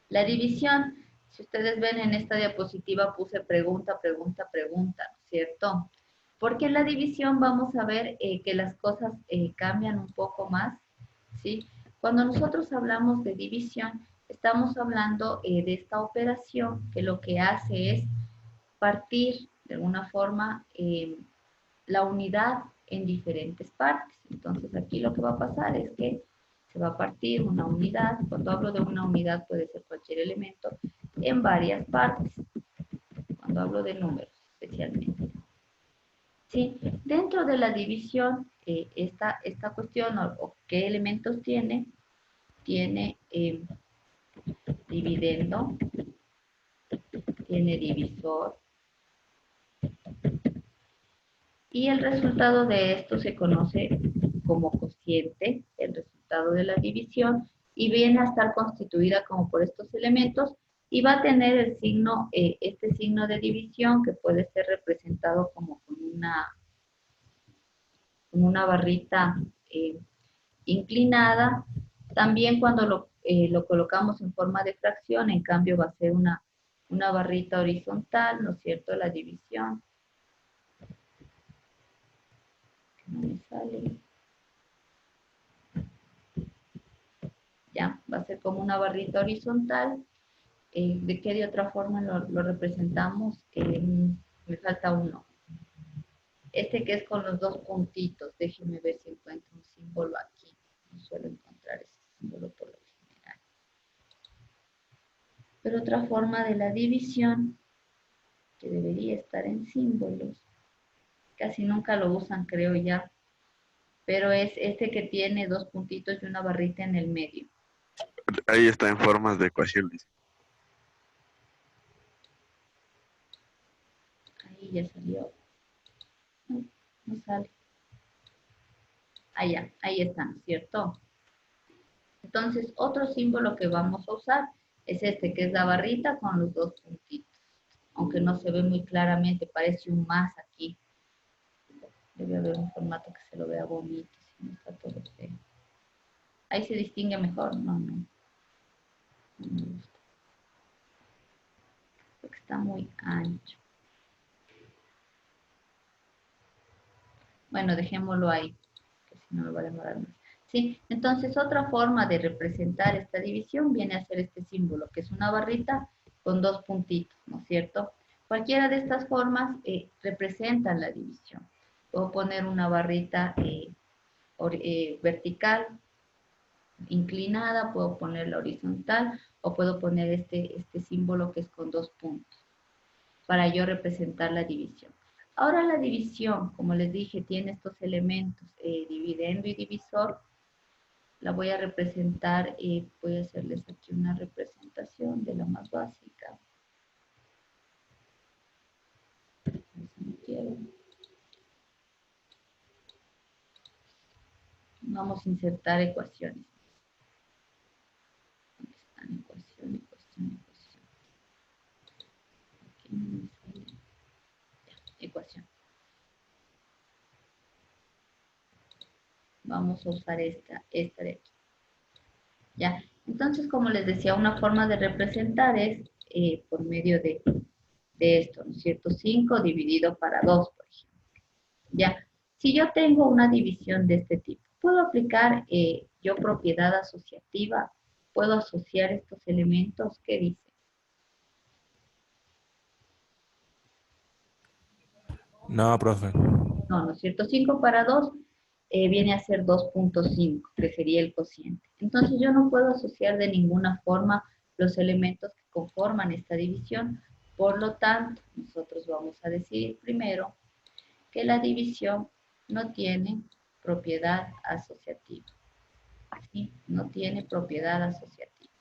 La división, si ustedes ven en esta diapositiva puse pregunta, pregunta, pregunta, ¿cierto? Porque en la división vamos a ver que las cosas cambian un poco más, ¿sí? Cuando nosotros hablamos de división, estamos hablando de esta operación que lo que hace es partir de alguna forma la unidad en diferentes partes. Entonces aquí lo que va a pasar es que se va a partir una unidad. Cuando hablo de una unidad puede ser cualquier elemento en varias partes. Cuando hablo de números especialmente. ¿Sí? Dentro de la división, esta cuestión o qué elementos tiene dividendo, tiene divisor, y el resultado de esto se conoce como cociente, el resultado de la división, y viene a estar constituida como por estos elementos, y va a tener el signo, este signo de división, que puede ser representado como con una barrita inclinada. También cuando lo colocamos en forma de fracción, en cambio va a ser una barrita horizontal, ¿no es cierto?, la división. No me sale. Ya, va a ser como una barrita horizontal. ¿De qué de otra forma lo representamos? Me falta uno. Este que es con los dos puntitos. Déjenme ver si encuentro un símbolo aquí. No suelo encontrar ese símbolo por lo visto. Pero otra forma de la división, que debería estar en símbolos, casi nunca lo usan, creo ya, pero es este que tiene dos puntitos y una barrita en el medio. Ahí está en formas de ecuaciones. Ahí ya salió. No, no sale. Allá, ahí está, ¿cierto? Entonces, otro símbolo que vamos a usar es este, que es la barrita con los dos puntitos. Aunque no se ve muy claramente, parece un más aquí. Debe haber un formato que se lo vea bonito, si no está todo feo. Ahí se distingue mejor, no me gusta. Porque está muy ancho. Bueno, dejémoslo ahí, que si no me va a demorar más. ¿Sí? Entonces, otra forma de representar esta división viene a ser este símbolo, que es una barrita con dos puntitos, ¿no es cierto? Cualquiera de estas formas representan la división. Puedo poner una barrita vertical, inclinada, puedo ponerla horizontal, o puedo poner este símbolo que es con dos puntos, para yo representar la división. Ahora la división, como les dije, tiene estos elementos, dividendo y divisor. La voy a representar, voy a hacerles aquí una representación de la más básica. Vamos a insertar ecuaciones. ¿Dónde están? Ecuación. Aquí no me sale. Ya, ecuación. Vamos a usar esta de aquí. Ya, entonces, como les decía, una forma de representar es por medio de esto, ¿no es cierto? 5 dividido para 2, por ejemplo. Ya, si yo tengo una división de este tipo, puedo aplicar yo propiedad asociativa, puedo asociar estos elementos. ¿Qué dice? No, profe. No, ¿no es cierto? 5 para 2 viene a ser 2.5, que sería el cociente. Entonces yo no puedo asociar de ninguna forma los elementos que conforman esta división. Por lo tanto, nosotros vamos a decir primero que la división no tiene propiedad asociativa. ¿Sí? No tiene propiedad asociativa.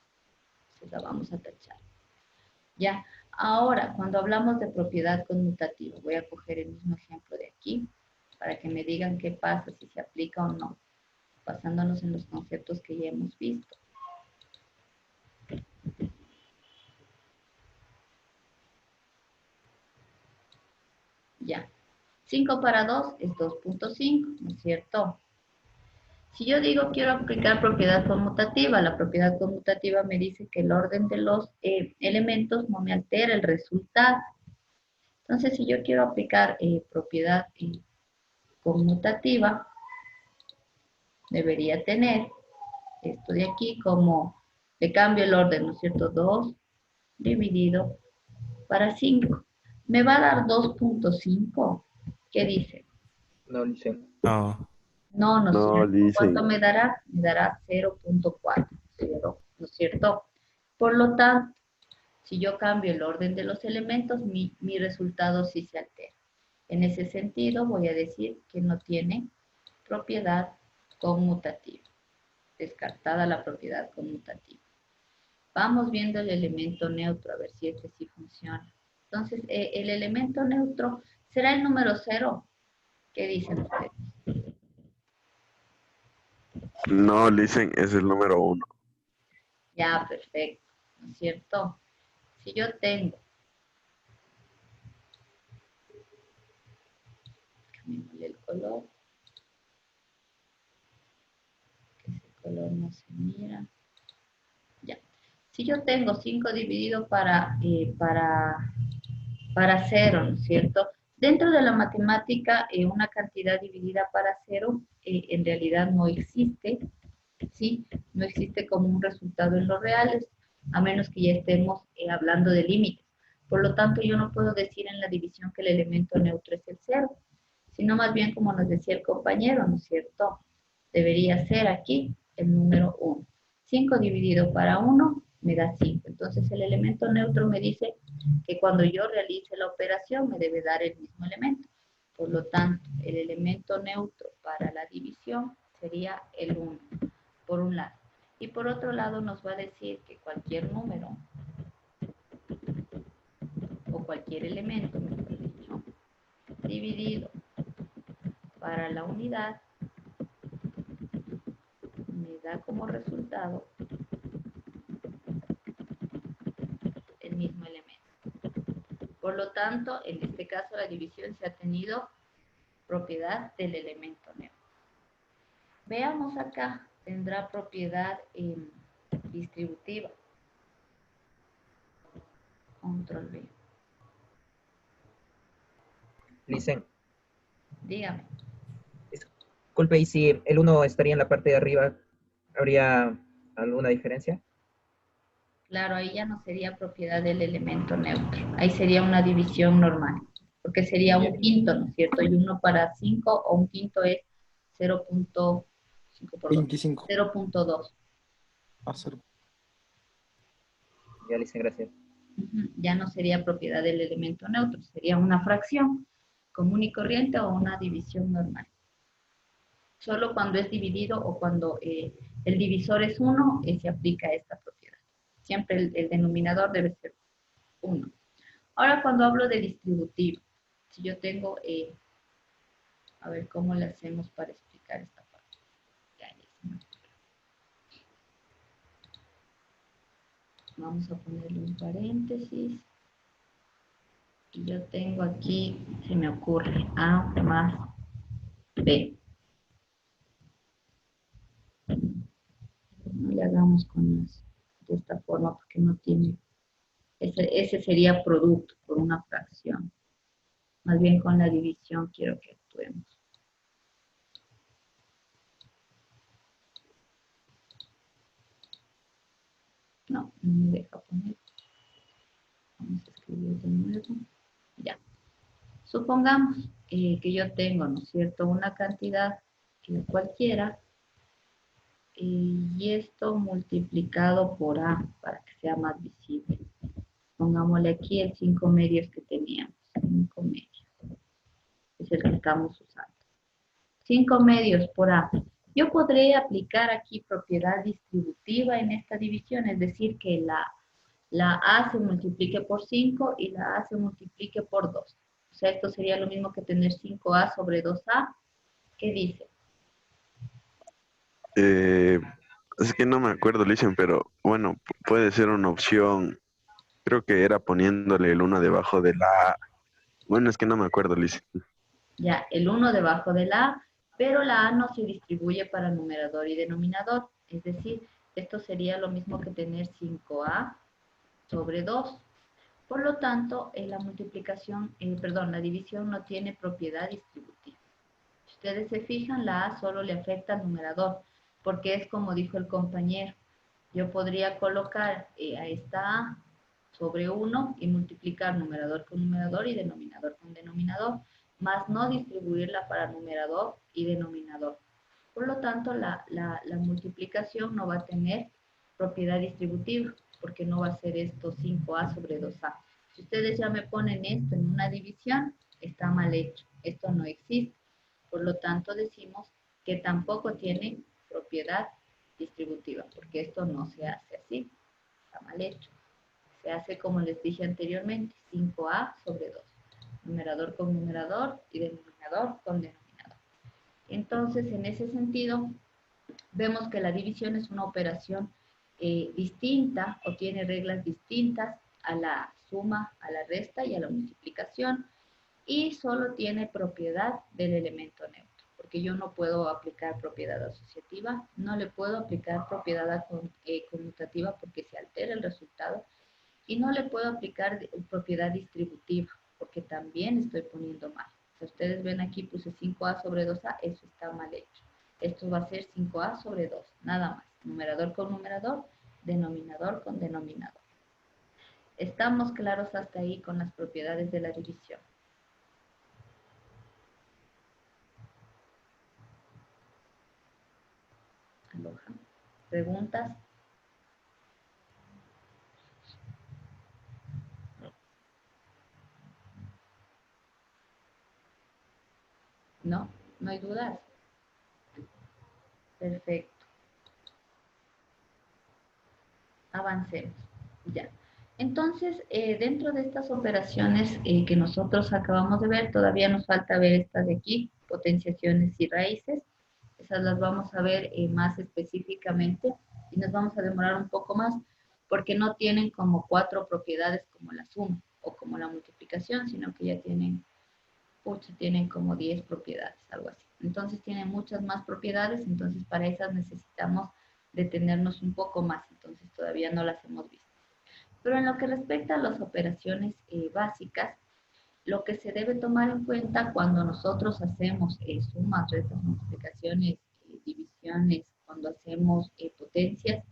Entonces la vamos a tachar. Ya, ahora, cuando hablamos de propiedad conmutativa, voy a coger el mismo ejemplo de aquí, para que me digan qué pasa, si se aplica o no, basándonos en los conceptos que ya hemos visto. Ya, 5 para 2 es 2.5, ¿no es cierto? Si yo digo quiero aplicar propiedad conmutativa, la propiedad conmutativa me dice que el orden de los elementos no me altera el resultado. Entonces, si yo quiero aplicar propiedad conmutativa, debería tener esto de aquí como, le cambio el orden, ¿no es cierto? 2 dividido para 5. Me va a dar 2.5. ¿Qué dice? No, dice. No. No, no es No, cierto. dicen. ¿Cuánto me dará? Me dará 0.4, ¿no es cierto? Por lo tanto, si yo cambio el orden de los elementos, mi resultado sí se altera. En ese sentido, voy a decir que no tiene propiedad conmutativa. Descartada la propiedad conmutativa. Vamos viendo el elemento neutro, a ver si este sí funciona. Entonces, el elemento neutro será el número 0. ¿Qué dicen ustedes? No, dicen, es el número 1. Ya, perfecto, ¿no es cierto? Si yo tengo, cambiémosle el color, que ese color no se mira. Ya. Si yo tengo 5 dividido para 0, ¿no es cierto? Dentro de la matemática, una cantidad dividida para 0 en realidad no existe, ¿sí? No existe como un resultado en los reales, a menos que ya estemos hablando de límites. Por lo tanto, yo no puedo decir en la división que el elemento neutro es el 0, sino más bien como nos decía el compañero, ¿no es cierto? Debería ser aquí el número 1. 5 dividido para 1 me da 5. Entonces el elemento neutro me dice que cuando yo realice la operación me debe dar el mismo elemento. Por lo tanto, el elemento neutro para la división sería el 1, por un lado. Y por otro lado nos va a decir que cualquier número o cualquier elemento, mejor dicho, dividido para la unidad me da como resultado el mismo elemento. Por lo tanto, en este caso la división se ha tenido propiedad del elemento neutro. Veamos acá, tendrá propiedad distributiva. Control B. Licen, Dígame. disculpe, y si el 1 estaría en la parte de arriba, ¿habría alguna diferencia? Claro, ahí ya no sería propiedad del elemento neutro. Ahí sería una división normal, porque sería un quinto, ¿no es cierto? Y 1 para 5 o un quinto es 0.5 por 2. 25. 0.2. Ya, Licen, gracias. Ya no sería propiedad del elemento neutro, sería una fracción común y corriente o una división normal. Solo cuando es dividido o cuando el divisor es 1, se aplica esta propiedad. Siempre el denominador debe ser 1. Ahora cuando hablo de distributivo, si yo tengo, a ver cómo le hacemos para explicar esta parte. Vamos a ponerle un paréntesis. Y yo tengo aquí, se me ocurre, A más B. No le hagamos de esta forma porque no tiene, ese sería producto por una fracción. Más bien con la división quiero que actuemos. No, no me deja poner. Vamos a escribir de nuevo. Ya. Supongamos que yo tengo, ¿no es cierto?, una cantidad cualquiera y esto multiplicado por A para que sea más visible. Pongámosle aquí el 5 medios que teníamos. 5 medios. Es el que estamos usando. 5 medios por A. Yo podré aplicar aquí propiedad distributiva en esta división, es decir, que la A se multiplique por 5 y la A se multiplique por 2. O sea, esto sería lo mismo que tener 5A sobre 2A. ¿Qué dice? Es que no me acuerdo, Licen, pero bueno, puede ser una opción. Creo que era poniéndole el 1 debajo de la A. Bueno, es que no me acuerdo, Licen. Ya, el 1 debajo de la A, pero la A no se distribuye para numerador y denominador. Es decir, esto sería lo mismo que tener 5A sobre 2. Por lo tanto, la multiplicación, la división no tiene propiedad distributiva. Si ustedes se fijan, la A solo le afecta al numerador, porque es como dijo el compañero. Yo podría colocar a esta A sobre 1 y multiplicar numerador con numerador y denominador con denominador, más no distribuirla para numerador y denominador. Por lo tanto, la multiplicación no va a tener propiedad distributiva, porque no va a ser esto 5A sobre 2A. Si ustedes ya me ponen esto en una división, está mal hecho. Esto no existe. Por lo tanto, decimos que tampoco tiene propiedad distributiva, porque esto no se hace así. Está mal hecho. Se hace como les dije anteriormente, 5A sobre 2. Numerador con numerador y denominador con denominador. Entonces, en ese sentido, vemos que la división es una operación distinta o tiene reglas distintas a la suma, a la resta y a la multiplicación, y solo tiene propiedad del elemento neutro, porque yo no puedo aplicar propiedad asociativa, no le puedo aplicar propiedad conmutativa porque se altera el resultado, y no le puedo aplicar propiedad distributiva, porque también estoy poniendo mal. Si ustedes ven aquí puse 5A sobre 2A, eso está mal hecho. Esto va a ser 5A sobre 2, nada más. Numerador con numerador, denominador con denominador. ¿Estamos claros hasta ahí con las propiedades de la división? ¿Preguntas? ¿No hay dudas? Perfecto. Avancemos. Ya. Entonces, dentro de estas operaciones que nosotros acabamos de ver, todavía nos falta ver estas de aquí, potenciaciones y raíces. Esas las vamos a ver más específicamente y nos vamos a demorar un poco más porque no tienen como 4 propiedades como la suma o como la multiplicación, sino que ya tienen como 10 propiedades, algo así. Entonces tienen muchas más propiedades, entonces para esas necesitamos detenernos un poco más, entonces todavía no las hemos visto. Pero en lo que respecta a las operaciones básicas, lo que se debe tomar en cuenta cuando nosotros hacemos sumas, restas, multiplicaciones, divisiones, cuando hacemos potencias,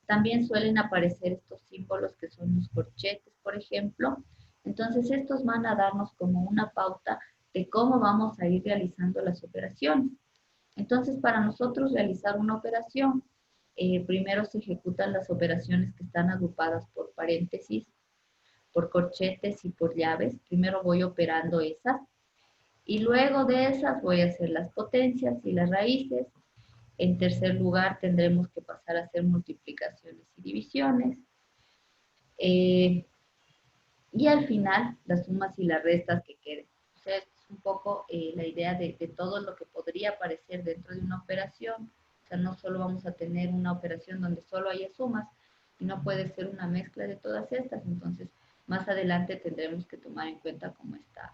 también suelen aparecer estos símbolos que son los corchetes, por ejemplo. Entonces, estos van a darnos como una pauta de cómo vamos a ir realizando las operaciones. Entonces, para nosotros realizar una operación, primero se ejecutan las operaciones que están agrupadas por paréntesis, por corchetes y por llaves. Primero voy operando esas. Y luego de esas voy a hacer las potencias y las raíces. En tercer lugar, tendremos que pasar a hacer multiplicaciones y divisiones. Y al final, las sumas y las restas que queden. O sea, es un poco la idea de todo lo que podría aparecer dentro de una operación. O sea, no solo vamos a tener una operación donde solo haya sumas, sino puede ser una mezcla de todas estas. Entonces, más adelante tendremos que tomar en cuenta cómo está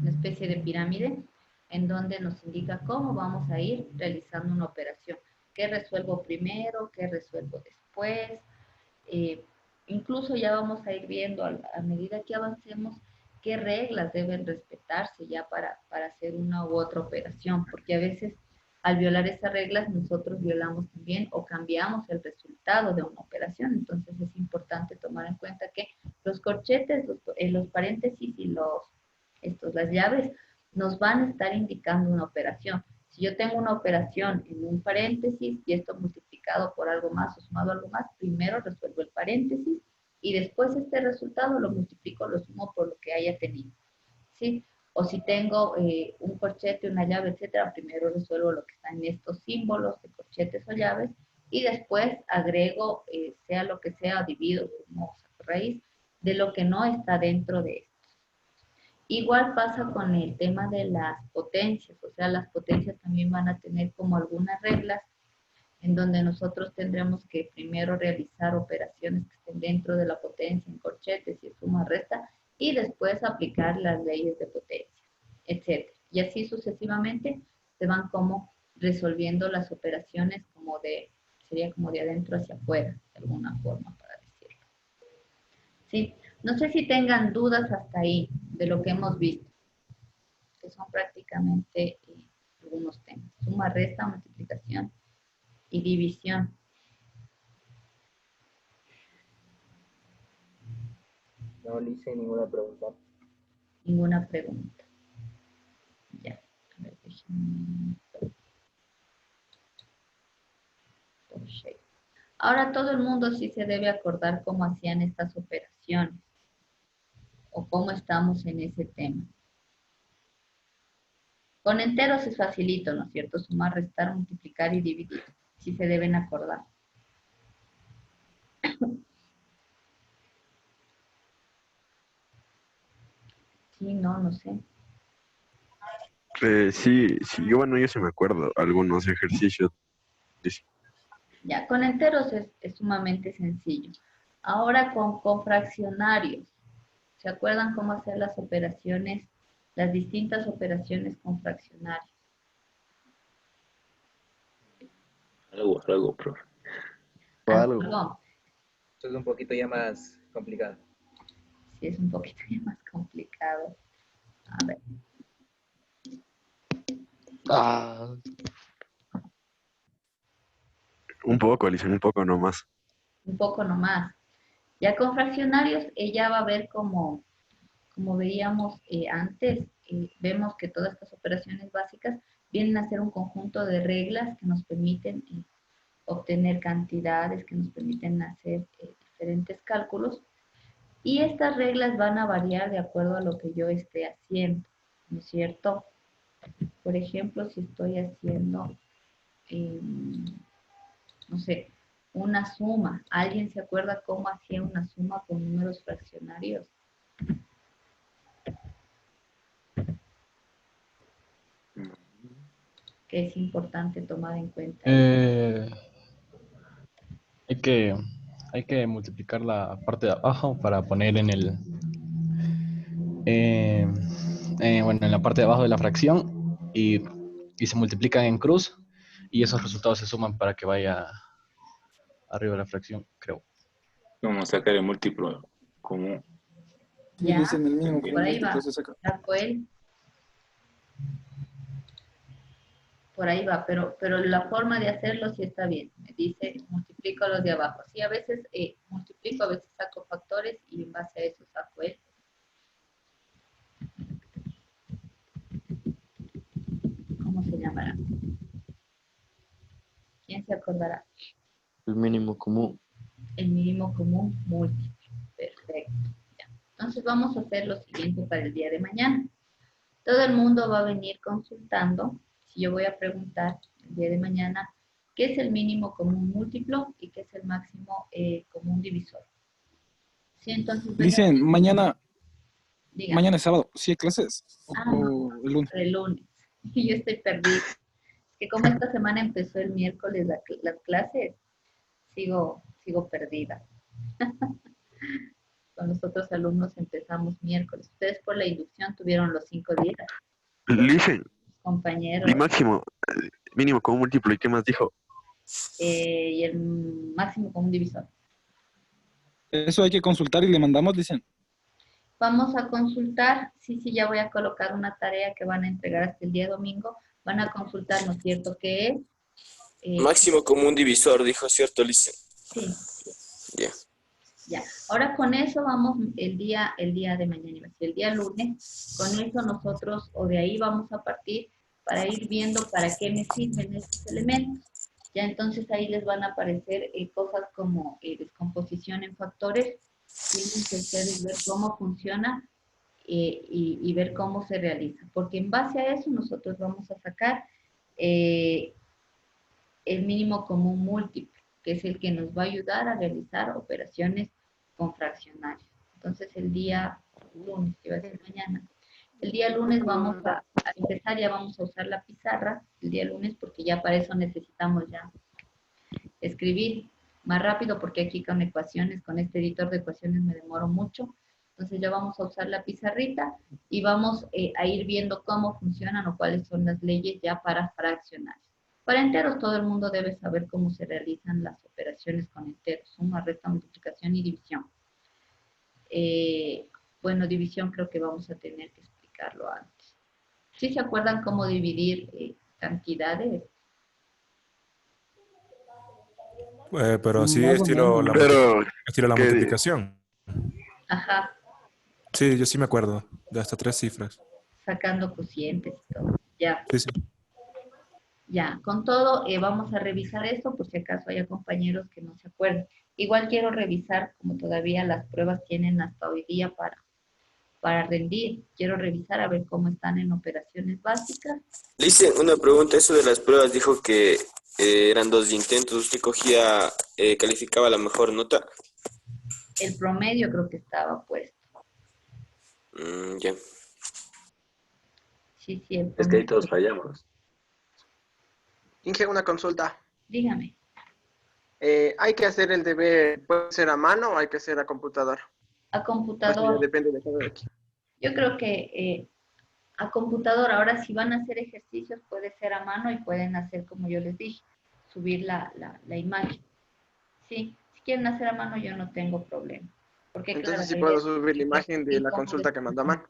una especie de pirámide en donde nos indica cómo vamos a ir realizando una operación. ¿Qué resuelvo primero? ¿Qué resuelvo después? Incluso ya vamos a ir viendo a medida que avancemos qué reglas deben respetarse ya para hacer una u otra operación, porque a veces al violar esas reglas nosotros violamos también o cambiamos el resultado de una operación. Entonces es importante tomar en cuenta que los corchetes, los paréntesis y las llaves nos van a estar indicando una operación. Si yo tengo una operación en un paréntesis y esto multiplicado por algo más o sumado a algo más, primero resuelvo el paréntesis y después este resultado lo multiplico, lo sumo por lo que haya tenido, ¿sí? O si tengo un corchete, una llave, etcétera, primero resuelvo lo que está en estos símbolos de corchetes o llaves y después agrego, sea lo que sea, divido, sumo, saco raíz, de lo que no está dentro de esto. Igual pasa con el tema de las potencias, o sea, las potencias también van a tener como algunas reglas en donde nosotros tendremos que primero realizar operaciones que estén dentro de la potencia en corchetes y suma resta y después aplicar las leyes de potencia, etc. Y así sucesivamente se van como resolviendo las operaciones sería como de adentro hacia afuera, de alguna forma para decirlo. ¿Sí? No sé si tengan dudas hasta ahí de lo que hemos visto, que son prácticamente algunos temas. Suma, resta, multiplicación y división. No le hice ninguna pregunta. Ninguna pregunta. Ya. A ver, déjenme. Ahora todo el mundo sí se debe acordar cómo hacían estas operaciones o cómo estamos en ese tema. Con enteros es facilito, ¿no es cierto? Sumar, restar, multiplicar y dividir. Sí se deben acordar. Sí, no sé. Sí, yo sí me acuerdo algunos ejercicios. Ya, con enteros es sumamente sencillo. Ahora con fraccionarios. ¿Se acuerdan cómo hacer las operaciones, las distintas operaciones con fraccionarios? Algo, profe. Algo. Esto es un poquito ya más complicado. Sí, es un poquito más complicado. A ver. Un poco, Alicia, un poco nomás. Un poco nomás. Ya con fraccionarios, ella va a ver como veíamos antes, vemos que todas estas operaciones básicas vienen a ser un conjunto de reglas que nos permiten obtener cantidades, que nos permiten hacer diferentes cálculos. Y estas reglas van a variar de acuerdo a lo que yo esté haciendo, ¿no es cierto? Por ejemplo, si estoy haciendo, no sé, una suma. ¿Alguien se acuerda cómo hacía una suma con números fraccionarios? Que es importante tomar en cuenta. Hay que multiplicar la parte de abajo para poner en el, bueno, en la parte de abajo de la fracción y se multiplican en cruz y esos resultados se suman para que vaya arriba de la fracción, creo. Vamos a sacar el múltiplo común. Ya, Dicen el mínimo por común ahí múltiplo va. se saca. Rafael. Por ahí va, pero la forma de hacerlo sí está bien. Me dice, multiplico los de abajo. Sí, a veces multiplico, a veces saco factores y en base a eso saco el. ¿Cómo se llamará? ¿Quién se acordará? El mínimo común. El mínimo común múltiplo. Perfecto. Ya. Entonces vamos a hacer lo siguiente para el día de mañana. Todo el mundo va a venir consultando. Si yo voy a preguntar el día de mañana, ¿qué es el mínimo común múltiplo y qué es el máximo común divisor? Sí, entonces Dicen, mañana dígame. es sábado. ¿Sí hay clases? ¿O el lunes? El lunes. Y yo estoy perdida. Que como esta semana empezó el miércoles las clases, sigo perdida. Con los otros alumnos empezamos miércoles. Ustedes por la inducción tuvieron los 5 días. Dicen, Compañeros. y máximo, mínimo común múltiplo, ¿y qué más dijo? Y el máximo común divisor. Eso hay que consultar y le mandamos, dicen. Vamos a consultar, sí, ya voy a colocar una tarea que van a entregar hasta el día domingo. Van a consultar, ¿no es cierto? ¿Qué es? Máximo común divisor, dijo, ¿cierto, Licen? Sí. Ya. Ya. Ahora con eso vamos el día de mañana, el día lunes. Con eso nosotros, o de ahí vamos a partir para ir viendo para qué me sirven estos elementos. Ya entonces ahí les van a aparecer cosas como descomposición en factores. Tienen que ustedes ver cómo funciona y ver cómo se realiza. Porque en base a eso nosotros vamos a sacar el mínimo común múltiplo, que es el que nos va a ayudar a realizar operaciones con fraccionarios. Entonces el día lunes, que va a ser mañana, el día lunes vamos a empezar, ya vamos a usar la pizarra, el día lunes, porque ya para eso necesitamos ya escribir más rápido, porque aquí con ecuaciones, con este editor de ecuaciones me demoro mucho. Entonces ya vamos a usar la pizarrita y vamos a ir viendo cómo funcionan o cuáles son las leyes ya para fraccionarios. Para enteros todo el mundo debe saber cómo se realizan las operaciones con enteros, suma, resta, multiplicación y división. Bueno, división creo que vamos a tener que explicarlo antes. ¿Sí se acuerdan cómo dividir cantidades? Pero así estilo la multiplicación. Ajá, Sí, yo sí me acuerdo, de hasta 3 cifras. sacando cocientes y todo. Ya. Sí, sí. Ya, con todo vamos a revisar esto por si acaso haya compañeros que no se acuerdan. Igual quiero revisar, como todavía las pruebas tienen hasta hoy día para rendir, quiero revisar a ver cómo están en operaciones básicas. Licen, una pregunta, eso de las pruebas dijo que eran 2 intentos, ¿usted cogía, calificaba la mejor nota? El promedio creo que estaba puesto. Ya. Sí, el Es que ahí todos fallamos. Inge, una consulta. Dígame. ¿Hay que hacer el deber, puede ser a mano o hay que ser a computador? A computador. Pues ya depende de cada aquí. Yo creo que a computador, ahora si van a hacer ejercicios puede ser a mano y pueden hacer como yo les dije, subir la imagen. Sí, si quieren hacer a mano yo no tengo problema. Porque, entonces claro, sí puedo subir la imagen de la consulta que mandó a mano.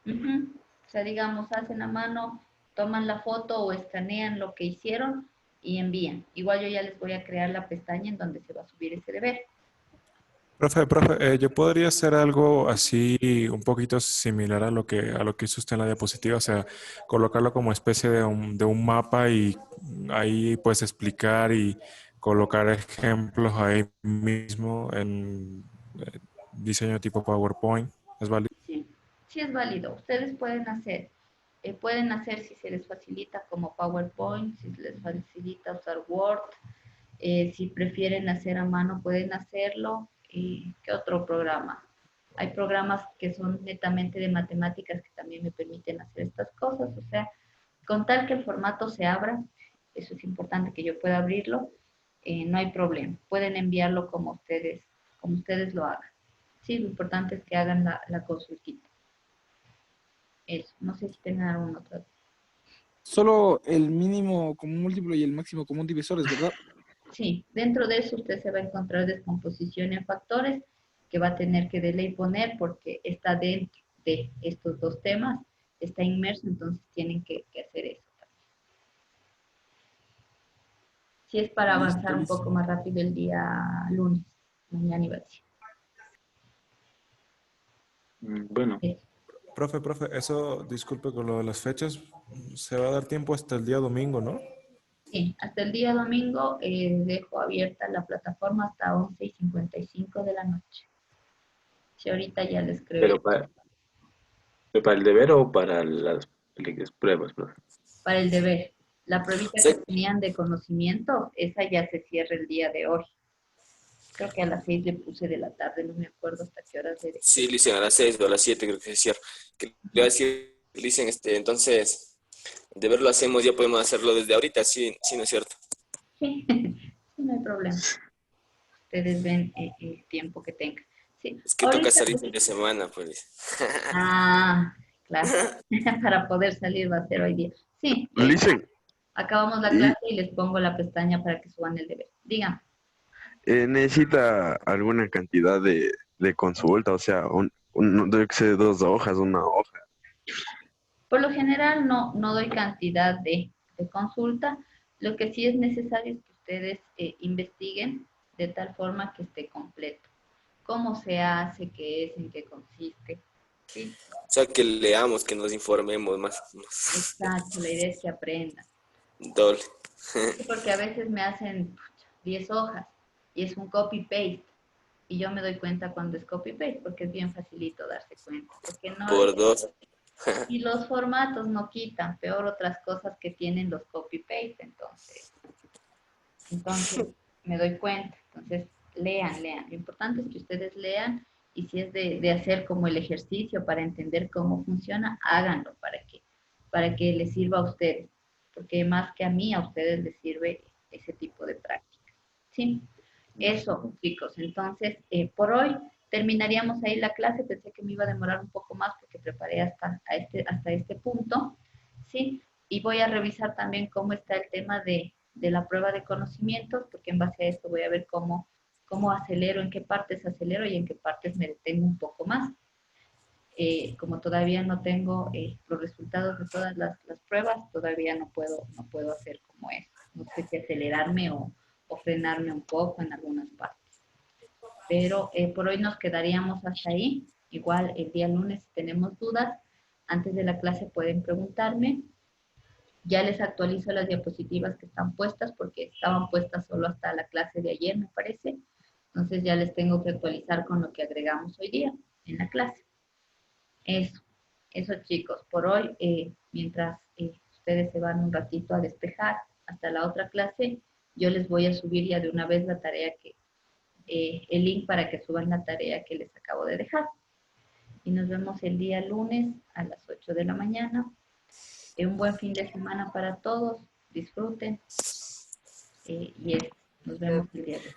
O sea, digamos, hacen a mano, toman la foto o escanean lo que hicieron y envían. Igual yo ya les voy a crear la pestaña en donde se va a subir ese deber. Profe, yo podría hacer algo así un poquito similar a lo que hizo usted en la diapositiva, o sea, colocarlo como especie de un mapa y ahí pues explicar y colocar ejemplos ahí mismo en diseño tipo PowerPoint. ¿Es válido? Sí es válido. Ustedes pueden hacer pueden hacer si se les facilita como PowerPoint, si se les facilita usar Word, si prefieren hacer a mano pueden hacerlo. ¿Qué otro programa? Hay programas que son netamente de matemáticas que también me permiten hacer estas cosas, o sea, con tal que el formato se abra, eso es importante que yo pueda abrirlo, no hay problema, pueden enviarlo como ustedes lo hagan. Sí, lo importante es que hagan la consultita. Eso, no sé si tengan alguna otra. Solo el mínimo común múltiplo y el máximo común divisor, ¿es verdad? Sí, dentro de eso usted se va a encontrar descomposición en factores que va a tener que de ley poner porque está dentro de estos dos temas, está inmerso, entonces tienen que hacer eso también. Si es para avanzar un poco más rápido el día lunes, mañana iba a decir. Bueno. Profe, eso, disculpe con lo de las fechas, se va a dar tiempo hasta el día domingo, ¿no? Sí, hasta el día domingo dejo abierta la plataforma hasta 11:55 de la noche. Si ahorita ya les creo. Pero para el deber o para las pruebas, profe. Para el deber. La pruebita que tenían de conocimiento, esa ya se cierra el día de hoy. Creo que a las 6 le puse de la tarde, no me acuerdo hasta qué horas de. Sí, Licen, a las 6 o a las 7 creo que se cierra. Que le iba a decir, Licen, entonces, de verlo hacemos, ya podemos hacerlo desde ahorita, sí, no es cierto. Sí, no hay problema. Ustedes ven el tiempo que tengan. Sí. Es que toca salir fin de semana, pues. Ah, claro. Para poder salir va a ser hoy día. Sí. Licen. Acabamos la clase y les pongo la pestaña para que suban el deber. Díganme. ¿Necesita alguna cantidad de consulta? O sea, debe ser 2 hojas, 1 hoja. Por lo general no doy cantidad de consulta. Lo que sí es necesario es que ustedes investiguen de tal forma que esté completo. ¿Cómo se hace? ¿Qué es? ¿En qué consiste? ¿Sí? O sea, que leamos, que nos informemos más. Exacto, la idea es que aprendan. Doble. Sí, porque a veces me hacen 10 hojas y es un copy-paste. Y yo me doy cuenta cuando es copy-paste porque es bien facilito darse cuenta. Porque no Por 2. Y los formatos no quitan, peor otras cosas que tienen los copy-paste. Entonces me doy cuenta. Entonces, lean. Lo importante es que ustedes lean y si es de hacer como el ejercicio para entender cómo funciona, háganlo para que les sirva a ustedes. Porque más que a mí, a ustedes les sirve ese tipo de práctica. ¿Sí? Eso, chicos. Entonces, por hoy terminaríamos ahí la clase. Pensé que me iba a demorar un poco más porque preparé hasta este punto. ¿Sí? Y voy a revisar también cómo está el tema de la prueba de conocimientos, porque en base a esto voy a ver cómo acelero, en qué partes acelero y en qué partes me detengo un poco más. Como todavía no tengo los resultados de todas las pruebas, todavía no puedo hacer como eso. No sé si acelerarme o frenarme un poco en algunas partes. Pero por hoy nos quedaríamos hasta ahí. Igual el día lunes, si tenemos dudas, antes de la clase pueden preguntarme. Ya les actualizo las diapositivas que están puestas porque estaban puestas solo hasta la clase de ayer, me parece. Entonces ya les tengo que actualizar con lo que agregamos hoy día en la clase. Eso chicos, por hoy, mientras ustedes se van un ratito a despejar hasta la otra clase, yo les voy a subir ya de una vez la tarea el link para que suban la tarea que les acabo de dejar. Y nos vemos el día lunes a las 8 de la mañana. Un buen fin de semana para todos, disfruten. Y nos vemos el día lunes.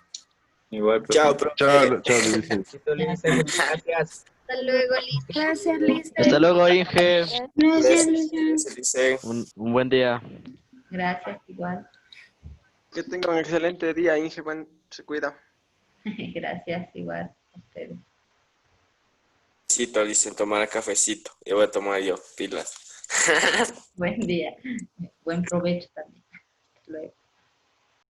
Igual, chao, Chao, Gracias. Hasta luego, Liz. Gracias, Liz. Hasta luego, Inge. Gracias, Liz. Un buen día. Gracias, igual. Que tengan un excelente día, Inge. Bueno, se cuida. Gracias, igual a ustedes. Cito, dicen, tomar cafecito. Yo voy a tomar yo, pilas. Buen día. Buen provecho también. Hasta luego.